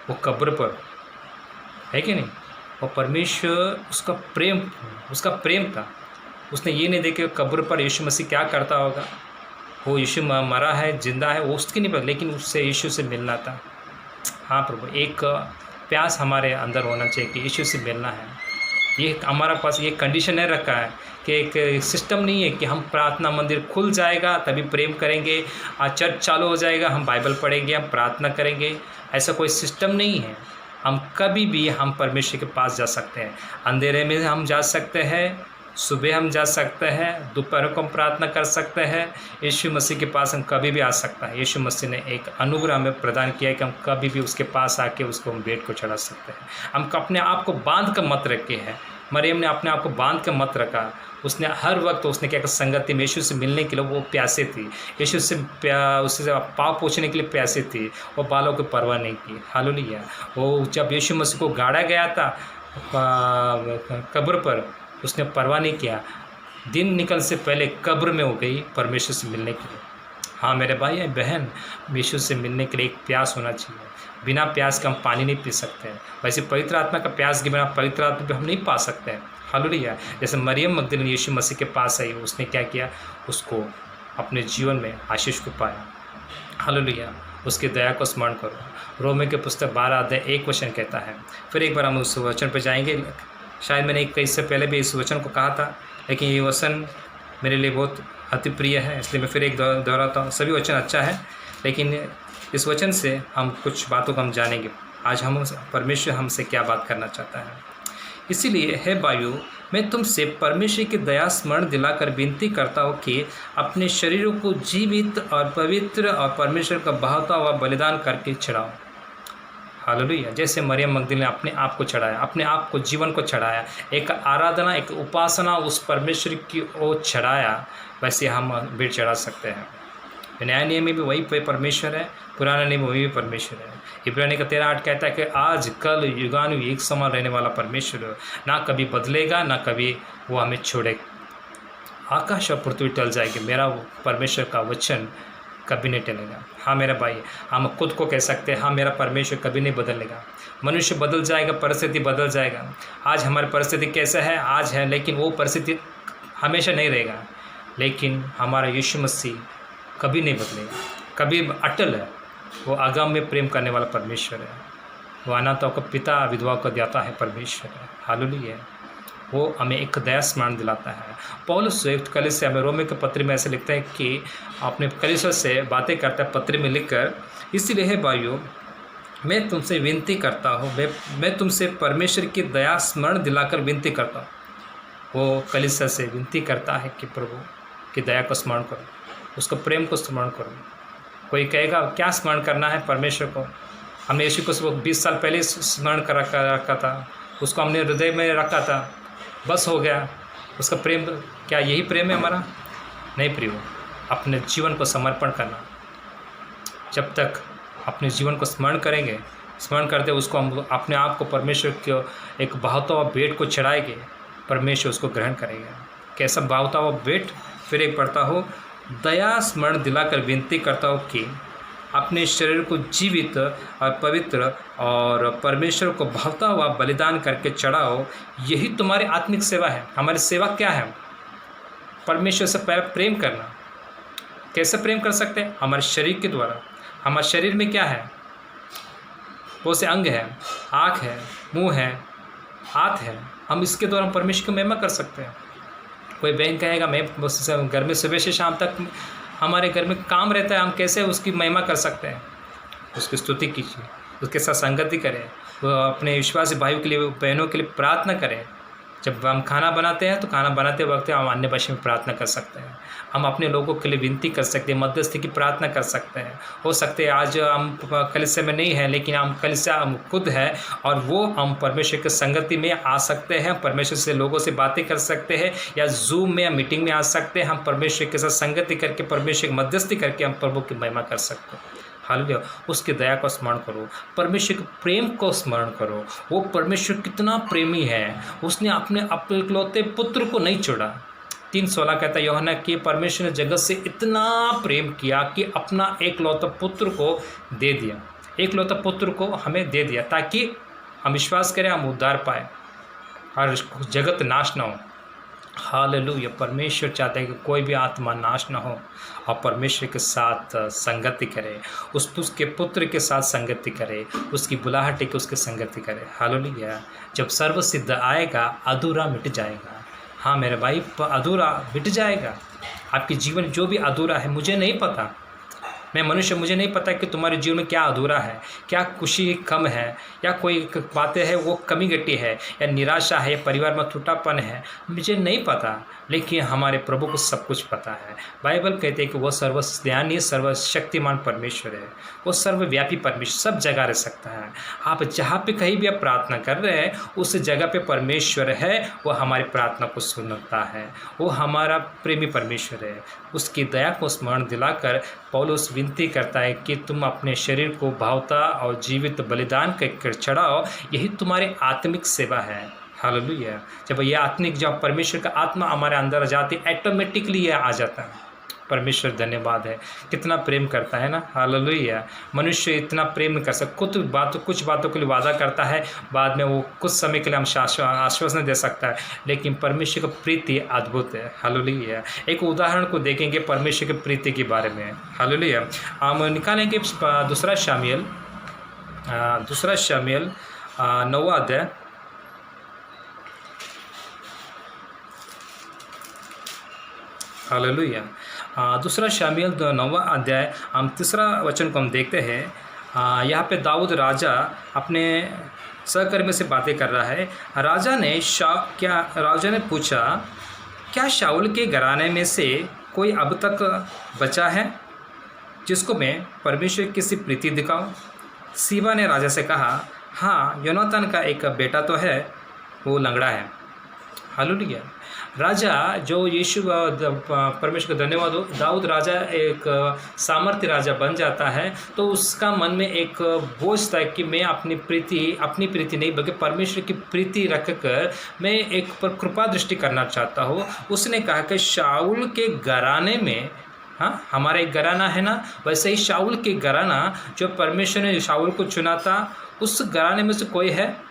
वो कब्र पर है कि नहीं? वो परमेश्वर उसका प्रेम था। उसने ये नहीं देखे कब्र पर यीशु मसीह क्या करता होगा। वो यीशु मरा है, जिंदा है, वो उसकी नहीं पता, लेकिन उससे यीशु से मिलना था। हाँ प्रभु, एक प्यास हमारे अंदर होना चाहिए कि यीशु से मिलना है। ये हमारा पास ये कंडीशन नहीं रखा है कि एक सिस्टम नहीं है कि हम प्रार्थना मंदिर खुल जाएगा तभी प्रेम करेंगे, चर्च चालू हो जाएगा हम बाइबल पढ़ेंगे, हम प्रार्थना करेंगे। ऐसा कोई सिस्टम नहीं है। हम कभी भी हम परमेश्वर के पास जा सकते हैं। अंधेरे में हम जा सकते हैं, सुबह हम जा सकते हैं, दोपहर को हम प्रार्थना कर सकते हैं। यीशु मसीह के पास हम कभी भी आ सकता है। यीशु मसीह ने एक अनुग्रह हमें प्रदान किया है कि हम कभी भी उसके पास आके उसको हम बेड को चढ़ा सकते हैं। हम अपने आप को बांध कर मत रखे हैं। मरियम ने अपने आप को बांध कर मत रखा। उसने हर वक्त उसने क्या संगति में यीशु से मिलने के लिए वो प्यासे थी। यीशु से उससे पाप पूछने के लिए प्यासे थी। वो बालों की परवाह नहीं की। हालेलुया। वो जब यीशु मसीह को गाड़ा गया था कब्र पर, उसने परवाह नहीं किया। दिन निकल से पहले कब्र में हो गई परमेश्वर से मिलने के लिए। हाँ मेरे भाई बहन, यीशु से मिलने के लिए एक प्यास होना चाहिए। बिना प्यास के हम पानी नहीं पी सकते हैं। वैसे पवित्र आत्मा का प्यास के बिना पवित्र आत्मा भी हम नहीं पा सकते हैं। हालेलुया। जैसे मरियम मगदलीनी यीशु मसीह के पास आई, उसने क्या किया, उसको अपने जीवन में आशीष को पाया। हालेलुया। उसकी दया को स्मरण करो। रोमे के पुस्तक 12 अध्याय 1 वचन कहता है। फिर एक बार हम उस वचन पर जाएंगे। शायद मैंने कई से पहले भी इस वचन को कहा था, लेकिन ये वचन मेरे लिए बहुत अति प्रिय है, इसलिए मैं फिर एक दोहराता हूँ। सभी वचन अच्छा है, लेकिन इस वचन से हम कुछ बातों को हम जानेंगे। आज हम परमेश्वर हमसे क्या बात करना चाहता है। इसीलिए हे भाइयों, मैं तुमसे परमेश्वर की दया स्मरण दिलाकर विनती करता हूँ कि अपने शरीरों को जीवित और पवित्र और परमेश्वर का बहाता हुआ बलिदान करके चढ़ाओ। हालेलुया। जैसे मरियम मगदलीनी ने अपने आप को चढ़ाया, अपने आप को, जीवन को चढ़ाया, एक आराधना, एक उपासना उस परमेश्वर की ओर चढ़ाया, वैसे हम भी चढ़ा सकते हैं। नया नियम में भी वही परमेश्वर है, पुराने नियम में वही परमेश्वर है। इब्रानियों का 13:8 कहता है कि आज कल युगानु एक समान रहने वाला परमेश्वर ना कभी बदलेगा, ना कभी वो हमें छोड़ेगा। आकाश और पृथ्वी टल जाएगी, मेरा परमेश्वर का वचन कभी नहीं टलेगा। हाँ मेरा भाई, हम खुद को कह सकते हैं, हाँ मेरा परमेश्वर कभी नहीं बदलेगा। मनुष्य बदल जाएगा, परिस्थिति बदल जाएगा। आज हमारी परिस्थिति कैसा है, आज है, लेकिन वो परिस्थिति हमेशा नहीं रहेगा। लेकिन हमारा यीशु मसीह कभी नहीं बदलेगा, कभी अटल है। वो आगाम में प्रेम करने वाला परमेश्वर है। वो अनाथों का पिता, विधवाओं का दाता है परमेश्वर है। हालेलुया। वो हमें एक दया स्मरण दिलाता है। पौलुस कलीसिया में रोमे के पत्र में ऐसे लिखता है कि अपने कलीसिया से बातें करता है पत्र में लिखकर, इसीलिए है भाइयों, मैं तुमसे विनती करता हूँ, मैं तुमसे परमेश्वर की दया स्मरण दिलाकर विनती करता हूँ। वो कलीसिया से विनती करता है कि प्रभु की दया को स्मरण करो, उसको प्रेम को स्मरण करो। कोई कहेगा क्या स्मरण करना है परमेश्वर को? हमने यीशु को 20 साल पहले स्मरण कर रखा था, उसको हमने हृदय में रखा था, बस हो गया, उसका प्रेम, क्या यही प्रेम है हमारा? नहीं प्रियो, अपने जीवन को समर्पण करना। जब तक अपने जीवन को स्मरण करेंगे, स्मरण करते उसको हम अपने आप को परमेश्वर के एक बहाता हुआ भेंट को चढ़ाएंगे, परमेश्वर उसको ग्रहण करेगा। कैसा बहाता हुआ भेंट? फिर एक पढ़ता हो, दया स्मरण दिलाकर विनती करता हूँ कि अपने शरीर को जीवित और पवित्र और परमेश्वर को भावता हुआ बलिदान करके चढ़ाओ, यही तुम्हारी आत्मिक सेवा है। हमारी सेवा क्या है? परमेश्वर से पहले प्रेम करना। कैसे प्रेम कर सकते हैं? हमारे शरीर के द्वारा। हमारे शरीर में क्या है? बहुत से अंग है, आँख है, मुंह है, हाथ है। हम इसके द्वारा परमेश्वर की महिमा कर सकते हैं। कोई बहन कहेगा मैं घर में सुबह से शाम तक हमारे घर में काम रहता है, हम कैसे उसकी महिमा कर सकते हैं? उसकी स्तुति कीजिए, उसके साथ संगति करें, वो अपने विश्वासी भाइयों के लिए, बहनों के लिए प्रार्थना करें। जब हम खाना बनाते हैं तो खाना बनाते वक्त हम अन्य भाषा में प्रार्थना कर सकते हैं। हम अपने लोगों के लिए विनती कर सकते हैं, मध्यस्थी की प्रार्थना कर सकते हैं। हो सकते हैं आज हम कलीसिया में नहीं हैं, लेकिन हम कलीसिया हम खुद है और वो हम परमेश्वर की संगति में आ सकते हैं, परमेश्वर से लोगों से बातें कर सकते हैं, या जूम में या मीटिंग में आ सकते हैं। हम परमेश्वर के साथ संगति करके, परमेश्वर की मध्यस्थी करके हम प्रभु की महिमा कर सकते हैं। हालेलुया। उसकी दया को स्मरण करो, परमेश्वर के प्रेम को स्मरण करो। वो परमेश्वर कितना प्रेमी है, उसने अपने इकलौते पुत्र को नहीं छोड़ा। 3:16 कहता है यूहन्ना कि परमेश्वर ने जगत से इतना प्रेम किया कि अपना एकलौता पुत्र को दे दिया। एकलौता पुत्र को हमें दे दिया ताकि हम विश्वास करें, हम उद्धार पाए और जगत नाश ना हो। हालेलुया। परमेश्वर चाहते हैं कि कोई भी आत्मा नाश ना हो और परमेश्वर के साथ संगति करे, उसके पुत्र के साथ संगति करे, उसकी बुलाहट के उसके संगति करे। हालेलुया। जब सर्वसिद्ध आएगा, अधूरा मिट जाएगा। हाँ मेरे भाई, अधूरा मिट जाएगा। आपके जीवन जो भी अधूरा है, मुझे नहीं पता, मैं मनुष्य, मुझे नहीं पता कि तुम्हारे जीवन में क्या अधूरा है, क्या खुशी कम है, या कोई बातें है वो कमी घटी है, या निराशा है, या परिवार में टूटापन है, मुझे नहीं पता। लेकिन हमारे प्रभु को सब कुछ पता है। बाइबल कहते हैं कि वो सर्वज्ञानी सर्वशक्तिमान परमेश्वर है, वो सर्वव्यापी परमेश्वर, सब जगह रह सकता है। आप जहाँ पे कहीं भी आप प्रार्थना कर रहे हैं, उस जगह पे परमेश्वर है, वो हमारी प्रार्थना को सुनता है, वो हमारा प्रेमी परमेश्वर है। उसकी दया को स्मरण दिलाकर पौलुस विनती करता है कि तुम अपने शरीर को भावता और जीवित बलिदान कर चढ़ाओ, यही तुम्हारी आत्मिक सेवा है। हालेलुया। जब ये आत्मिक, जब परमेश्वर का आत्मा हमारे अंदर आ जाती है, ऑटोमेटिकली ये आ जाता है। परमेश्वर धन्यवाद है, कितना प्रेम करता है ना। हालेलुया। मनुष्य इतना प्रेम नहीं कर सकता, कुछ बातों के लिए वादा करता है, बाद में वो कुछ समय के लिए हम आश्वासन दे सकता है, लेकिन परमेश्वर की प्रीति अद्भुत है। हालेलुया। एक उदाहरण को देखेंगे परमेश्वर की प्रीति के बारे में। हालेलुया। हम निकालेंगे दूसरा शामुएल 9वां अध्याय। हालेलुया। दूसरा शामुएल 9वां अध्याय, हम 3 वचन को हम देखते हैं। यहाँ पे दाऊद राजा अपने सहकर्मी से बातें कर रहा है। राजा ने पूछा, क्या शाऊल के घराने में से कोई अब तक बचा है जिसको मैं परमेश्वर की सी प्रीति दिखाऊं? सीबा ने राजा से कहा, हाँ, योनातान का एक बेटा तो है, वो लंगड़ा है। हालेलुया। राजा जो यीशु परमेश्वर का धन्यवाद हो, दाऊद राजा एक सामर्थ्य राजा बन जाता है, तो उसका मन में एक बोझ था कि मैं अपनी प्रीति नहीं बल्कि परमेश्वर की प्रीति रखकर मैं एक पर कृपा दृष्टि करना चाहता हूँ। उसने कहा कि शाऊल के घराने में, हाँ हमारा एक घराना है ना, वैसे ही शाऊल के घराना जो परमेश्वर ने शाऊल को चुना था, उस घराने में से कोई है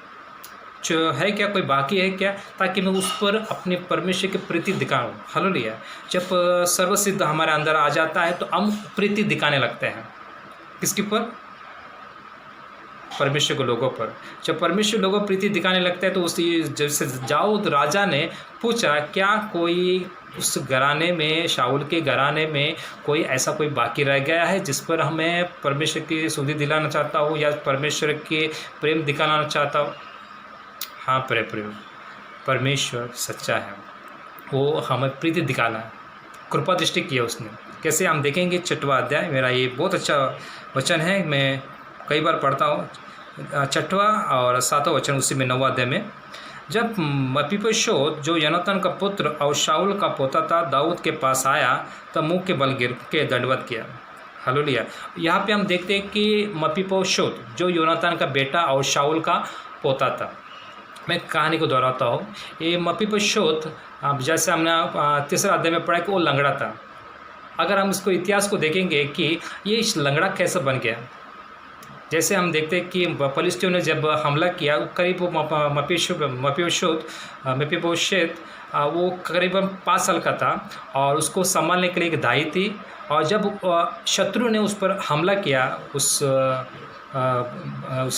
है क्या, कोई बाकी है क्या, ताकि मैं उस पर अपने परमेश्वर की प्रीति दिखाऊं। हालेलुया। जब सर्वसिद्ध हमारे अंदर आ जाता है तो हम प्रीति दिखाने लगते हैं। किसके पर? परमेश्वर के लोगों पर। जब परमेश्वर लोगों प्रीति दिखाने लगता है तो उसी जैसे दाऊद राजा ने पूछा, क्या कोई उस घराने में, शाऊल के घराने में कोई ऐसा कोई बाकी रह गया है जिस पर हमें परमेश्वर की सुधि दिलाना चाहता हूँ या परमेश्वर के प्रेम दिखाना चाहता हूँ? हाँ प्रिय, परमेश्वर सच्चा है, वो हमें प्रीति दिखाना है, कृपा दृष्टि किया उसने। कैसे हम देखेंगे 6वां अध्याय। मेरा ये बहुत अच्छा वचन है, मैं कई बार पढ़ता हूँ। 6वां और 7वां वचन उसी में 9वां अध्याय में, जब मपीबोशेत जो योनातान का पुत्र और शाऊल का पोता था दाऊद के पास आया तब मुंह के बल गिर के दंडवत किया। हालेलुया। यहाँ पे हम देखते हैं कि मपीबोशेत जो योनातान का बेटा और शाऊल का पोता था। मैं कहानी को दोहराता हूँ। ये मपीबोशेत जैसे हमने 3रा अध्याय में पढ़ा कि वो लंगड़ा था। अगर हम इसको इतिहास को देखेंगे कि ये इस लंगड़ा कैसे बन गया, जैसे हम देखते हैं कि फलिस्तियों ने जब हमला किया करीब मपीबोशेत वो करीबन 5 साल का था और उसको संभालने के लिए एक दाई थी। और जब शत्रु ने उस पर हमला किया उस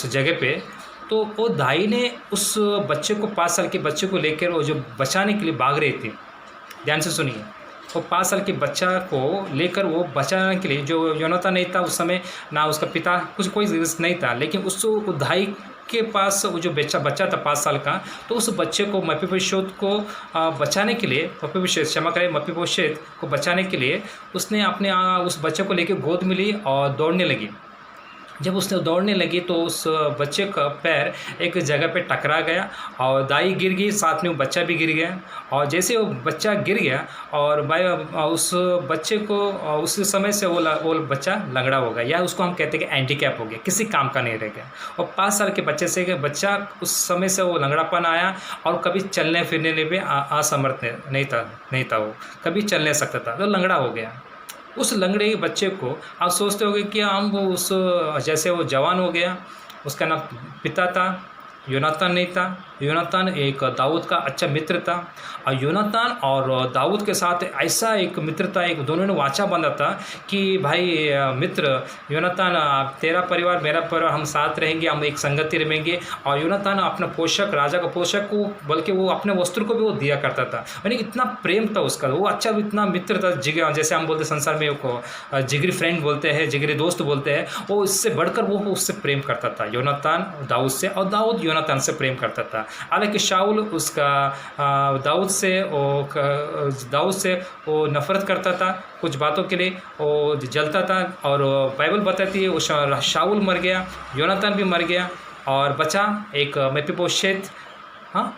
जगह पे, तो वो दाई ने उस बच्चे को 5 साल के बच्चे को लेकर वो जो बचाने के लिए भाग रही थी। ध्यान से सुनिए, वो 5 साल के बच्चा को लेकर वो बचाने के लिए, जो योनातान नहीं था उस समय, ना उसका पिता कुछ कोई नहीं था, लेकिन उस दाई के पास वो जो बच्चा था 5 साल का, तो उस बच्चे को मपीबोशेत को बचाने के लिए, मपीबोशेत को बचाने के लिए उसने अपने उस बच्चे को लेकर गोद में ली और दौड़ने लगी। जब उसने दौड़ने लगी तो उस बच्चे का पैर एक जगह पे टकरा गया और दाई गिर गई, साथ में वो बच्चा भी गिर गया। और जैसे वो बच्चा गिर गया और उस बच्चे को उस समय से वो बच्चा लंगड़ा हो गया, या उसको हम कहते हैं कि हैंडीकैप हो गया, किसी काम का नहीं रह गया। और 5 साल के बच्चे से बच्चा उस समय से वो लंगड़ापन आया और कभी चलने फिरने में भी असमर्थ नहीं था, वो कभी चल नहीं सकता था, तो लंगड़ा हो गया। उस लंगड़े के बच्चे को आप सोचते होंगे कि हम उस जैसे वो जवान हो गया, उसका नाम पिता था, योनातान नहीं था। योनातान एक दाऊद का अच्छा मित्र था और योनातान और दाऊद के साथ ऐसा एक मित्रता, एक दोनों ने वाचा बांधा था कि भाई मित्र योनातान, तेरा परिवार मेरा परिवार, हम साथ रहेंगे, हम एक संगति रहेंगे। और योनातान अपना पोषक, राजा का पोषक को, बल्कि वो अपने वस्त्र को भी वो दिया करता था। यानी इतना प्रेम था उसका, वो अच्छा इतना मित्र था, जिगर, जैसे हम बोलते संसार में को जिगरी फ्रेंड बोलते हैं, जिगरी दोस्त बोलते हैं, वो इससे बढ़कर वो उससे प्रेम करता था, योनातान दाऊद से, और दाऊद योनातान से प्रेम करता था। हालांकि शाऊल उसका दाऊद से वो नफरत करता था, कुछ बातों के लिए वो जलता था। और बाइबल बताती है वो शाऊल मर गया, योनातान भी मर गया और बचा एक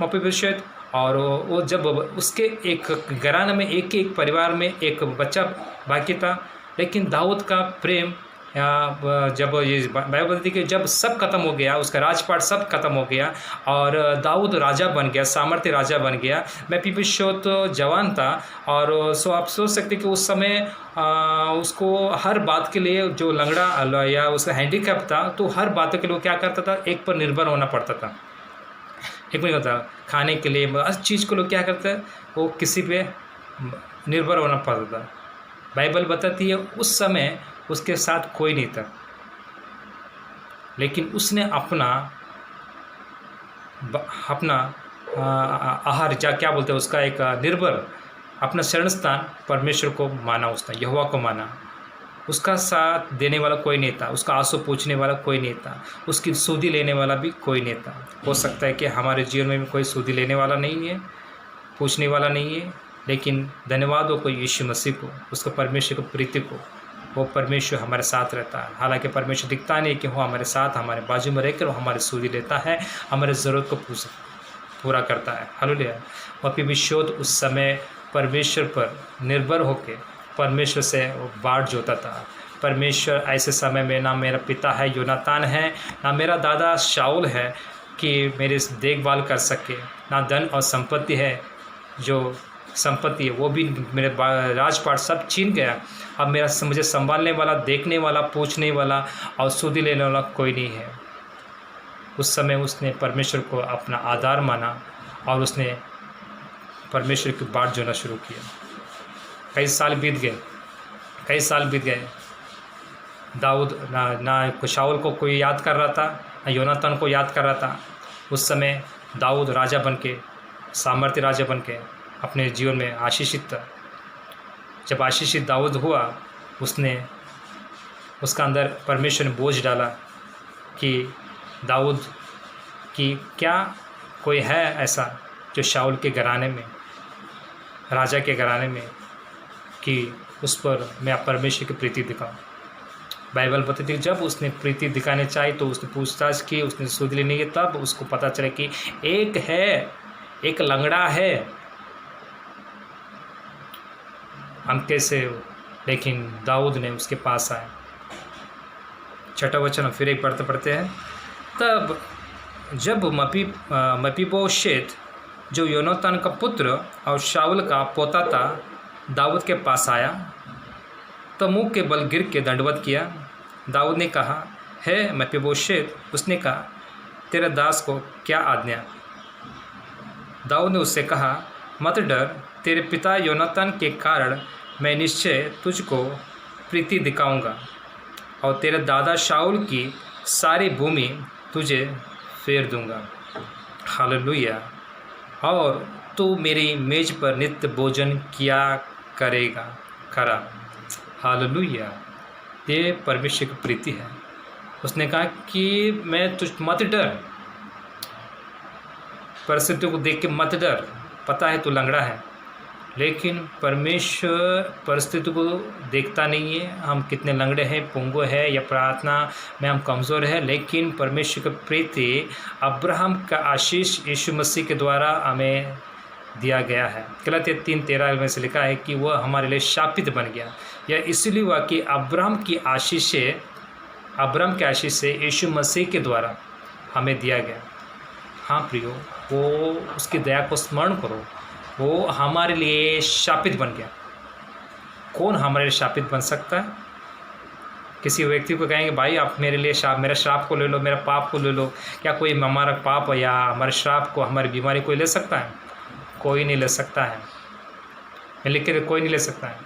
मपीबोशेत। और वो जब उसके एक घराने में एक परिवार में एक बच्चा बाकी था, लेकिन दाऊद का प्रेम जब ये बाइबल बताती है कि जब सब खत्म हो गया, उसका राजपाट सब खत्म हो गया और दाऊद राजा बन गया, सामर्थ्य राजा बन गया। मपीबोशेत जवान था और आप सोच सकते कि उस समय उसको हर बात के लिए, जो लंगड़ा या उसका हैंडीकैप था, तो हर बातों के लिए क्या करता था, एक पर निर्भर होना पड़ता था। एक नहीं होता खाने के लिए, हर चीज़ को लोग क्या करते हैं, वो किसी पे निर्भर होना पड़ता था। बाइबल बताती है उस समय उसके साथ कोई नहीं था, लेकिन उसने अपना आहार क्या बोलते हैं उसका, एक निर्भर अपना शरण स्थान परमेश्वर को माना, उसने यहोवा को माना। उसका साथ देने वाला कोई नहीं था, उसका आंसू पूछने वाला कोई नहीं था, उसकी सूदी लेने वाला भी कोई नहीं था। हो सकता है कि हमारे जीवन में भी कोई सूदी लेने वाला नहीं है, पूछने वाला नहीं है, लेकिन धन्यवाद हो कोई यीशु मसीह को, उसको परमेश्वर को प्रीति को, वो परमेश्वर हमारे साथ रहता है। हालांकि परमेश्वर दिखता नहीं कि वो हमारे साथ, हमारे बाजू में रहकर वो हमारी सूदी लेता है, हमारे ज़रूरत को पूरा करता है। हालेलुया। मपीबोशेत उस समय परमेश्वर पर निर्भर होकर परमेश्वर से वो बाट जोता था। परमेश्वर ऐसे समय में, ना मेरा पिता है योनातान है, ना मेरा दादा शाऊल है कि मेरी देखभाल कर सके, ना धन और संपत्ति है, जो संपत्ति है वो भी मेरे राजपाट सब छीन गया। अब मेरा मुझे संभालने वाला, देखने वाला, पूछने वाला और सूदी लेने वाला कोई नहीं है। उस समय उसने परमेश्वर को अपना आधार माना और उसने परमेश्वर की बाट जोना शुरू किया। कई साल बीत गए। दाऊद ना शाऊल को कोई याद कर रहा था, ना योनातान को याद कर रहा था। उस समय दाऊद राजा बन के, सामर्थ्य राजा बन के अपने जीवन में आशीषित था। जब आशीषित दाऊद हुआ, उसका अंदर परमेश्वर ने बोझ डाला कि दाऊद की क्या कोई है ऐसा जो शाऊल के घराने में, राजा के घराने में, कि उस पर मैं परमेश्वर की प्रीति दिखाऊं। बाइबल बताती है जब उसने प्रीति दिखाने चाहिए तो उसने पूछताछ की, उसने सुध लेने की, तब उसको पता चला कि एक है, एक लंगड़ा है। हम कैसे, लेकिन दाऊद ने उसके पास आए। छठा वचन फिर एक पढ़ते पढ़ते हैं। तब जब मपीबोशेत जो योनातान का पुत्र और शाऊल का पोता था दाऊद के पास आया तो मुंह के बल गिर के दंडवत किया। दाऊद ने कहा, है मपीबोशेत। उसने कहा, तेरे दास को क्या आज्ञा। दाऊद ने उससे कहा, मत डर, तेरे पिता योनातान के कारण मैं निश्चय तुझको प्रीति दिखाऊंगा और तेरे दादा शाऊल की सारी भूमि तुझे फेर दूंगा। हालेलुया। और तू मेरी मेज पर नित्य भोजन किया करा। हालेलुया। ये परमेश्वर की प्रीति है। उसने कहा कि मैं तुझ मत डर, परिस्थितियों को देख के मत डर। पता है तू लंगड़ा है, लेकिन परमेश्वर परिस्थिति को देखता नहीं है। हम कितने लंगड़े हैं, पुंगु है या प्रार्थना में हम कमज़ोर है, लेकिन परमेश्वर की प्रीति अब्राहम का आशीष यीशु मसीह के द्वारा हमें दिया गया है। गलातिया 3:13 में से लिखा है कि वह हमारे लिए शापित बन गया। यह इसलिए हुआ कि अब्राहम के आशीष से यीशु मसीह के द्वारा हमें दिया गया। हाँ प्रियो, वो उसकी दया को स्मरण करो, वो हमारे लिए शापित बन गया। कौन हमारे लिए शापित बन सकता है? किसी व्यक्ति को कहेंगे, भाई आप मेरे लिए मेरा श्राप को ले लो, मेरा पाप को ले लो। क्या कोई हमारा पाप या हमारे श्राप को, हमारी बीमारी कोई ले सकता है? कोई नहीं ले सकता है। मैं लिख के कोई नहीं ले सकता है।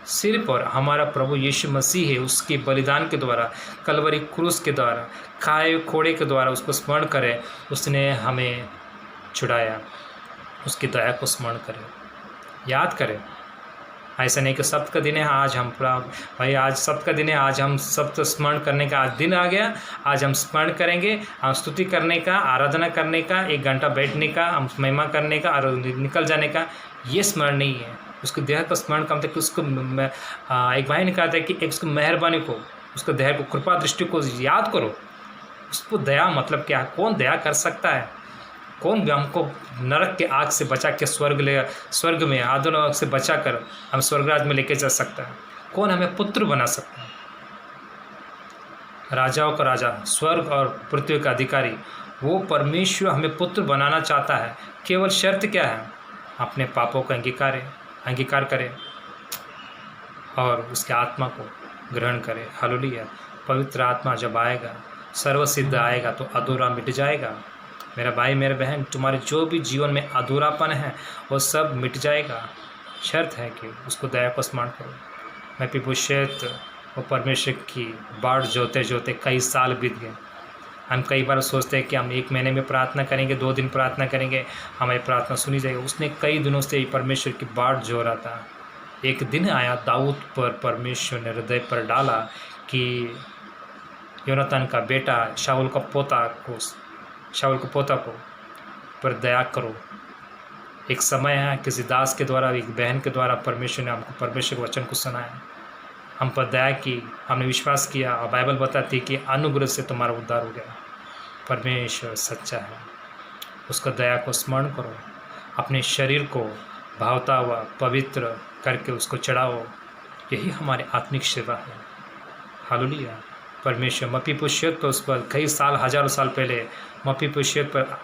सिर्फ और हमारा प्रभु यीशु मसीह है। उसके बलिदान के द्वारा, कलवरी क्रूस के द्वारा, खाए खोड़े के द्वारा उसको स्मरण करें, उसने हमें छुड़ाया। उसकी दया को स्मरण करें, याद करें। ऐसा नहीं कि सप्त का दिन है आज हम भाई आज सप्त का दिन है, आज हम सप्त स्मरण करने का आज दिन आ गया, आज हम स्मरण करेंगे, हम स्तुति करने का, आराधना करने का, 1 घंटा बैठने का, हम महिमा करने का और निकल जाने का, ये स्मरण नहीं है। उसके देह का स्मरण का मतलब कि उसको एक भाई ने कहा था कि एक उसकी मेहरबानी को, उसके देह को, कृपा दृष्टि को याद करो। उसको दया मतलब क्या है? कौन दया कर सकता है? कौन भी हमको नरक के आग से बचा के स्वर्ग में आग से बचा कर हम स्वर्गराज में लेके जा सकता है? कौन हमें पुत्र बना सकता है? राजाओं का राजा, स्वर्ग और पृथ्वी का अधिकारी, वो परमेश्वर हमें पुत्र बनाना चाहता है। केवल शर्त क्या है? अपने पापों का अंगीकार करें और उसके आत्मा को ग्रहण करें। हालेलुया। पवित्र आत्मा जब आएगा, सर्वसिद्ध आएगा तो अधूरा मिट जाएगा। मेरा भाई मेरे बहन, तुम्हारे जो भी जीवन में अधूरापन है वो सब मिट जाएगा। शर्त है कि उसको दया को स्मरण करो। मपीबोशेत वो परमेश्वर की बाढ़ जोते कई साल बीत गए। हम कई बार सोचते हैं कि हम 1 महीने में प्रार्थना करेंगे, 2 दिन प्रार्थना करेंगे, हमारी प्रार्थना सुनी जाएगी। उसने कई दिनों से परमेश्वर की बाढ़ जो रहा था। एक दिन आया, दाऊद पर परमेश्वर ने हृदय पर डाला कि योनातान का बेटा शाऊल के पोता को पर दया करो। एक समय है, किसी दास के द्वारा, एक बहन के द्वारा परमेश्वर ने हमको परमेश्वर के वचन को सुनाया, हम पर दया की, हमने विश्वास किया और बाइबल बताती है कि अनुग्रह से तुम्हारा उद्धार हो गया। परमेश्वर सच्चा है, उसका दया को स्मरण करो। अपने शरीर को भावता हुआ पवित्र करके उसको चढ़ाओ। यही हमारी आत्मिक सेवा है। हालेलुया। परमेश्वर मपीबोशेत पर उस पर कई साल, हजारों साल पहले मपीबोशेत पर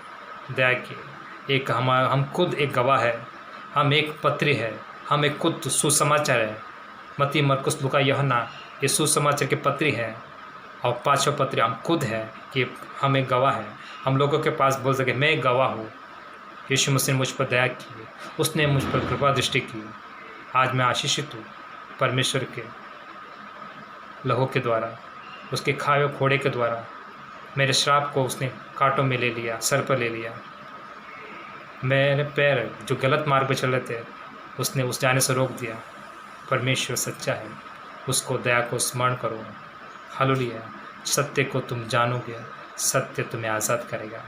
दया की। एक हम खुद एक गवाह है, हम एक पत्री है, हम एक खुद सुसमाचार है। मत्ती, मरकुस, लूका, यूहन्ना ये सुसमाचार की पत्री है और 5 पत्री हम खुद है कि हम एक गवाह है। हम लोगों के पास बोल सके मैं एक गवाह हूँ। यीशु मसीह ने मुझ पर दया की, उसने मुझ पर कृपा दृष्टि की। आज मैं आशीषित हूँ परमेश्वर के लहू के द्वारा, उसके खाए खोड़े के द्वारा। मेरे श्राप को उसने कांटों में ले लिया, सर पर ले लिया। मेरे पैर जो गलत मार्ग पर चल रहे थे उसने उस जाने से रोक दिया। परमेश्वर सच्चा है, उसको दया को स्मरण करो। हालेलुया। सत्य को तुम जानोगे, सत्य तुम्हें आज़ाद करेगा।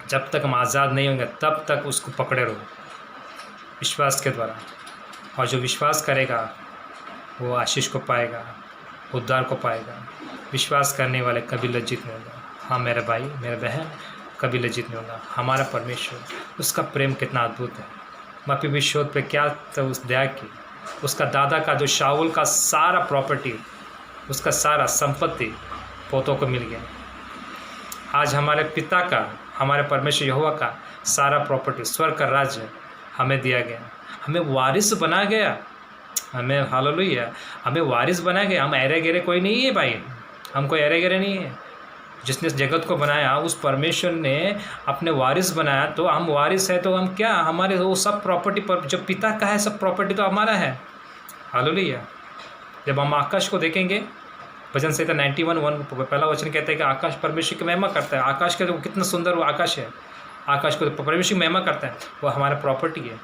जब तक हम आज़ाद नहीं होंगे तब तक उसको पकड़े रहो विश्वास के द्वारा, और जो विश्वास करेगा वो आशीष को पाएगा। उद्धार को पाएगा। विश्वास करने वाले कभी लज्जित नहीं होगा। हाँ मेरे भाई मेरे बहन, कभी लज्जित नहीं होगा। हमारा परमेश्वर, उसका प्रेम कितना अद्भुत है। मपीबोशेत पे क्या तो उस दया की, उसका दादा का जो शाऊल का सारा प्रॉपर्टी, उसका सारा संपत्ति पोतों को मिल गया। आज हमारे पिता का, हमारे परमेश्वर यहोवा का सारा प्रॉपर्टी, स्वर्ग का राज्य हमें दिया गया, हमें वारिस बना गया। हमें हालेलुया, हमें वारिस बना गया। हम अरे गेरे कोई नहीं है भाई, हम कोई अरे गेरे नहीं है। जिसने जगत को बनाया उस परमेश्वर ने अपने वारिस बनाया, तो हम वारिस है। तो हम क्या, हमारे वो सब प्रॉपर्टी पर जो पिता का है, सब प्रॉपर्टी तो हमारा है। हालेलुया। जब हम आकाश को देखेंगे, भजन संहिता 91:1 पहला वचन कहता है कि आकाश परमेश्वर की महिमा करता है। आकाश का कितना सुंदर वो आकाश है, आकाश को परमेश्वर की महिमा करता है। वो हमारा प्रॉपर्टी है,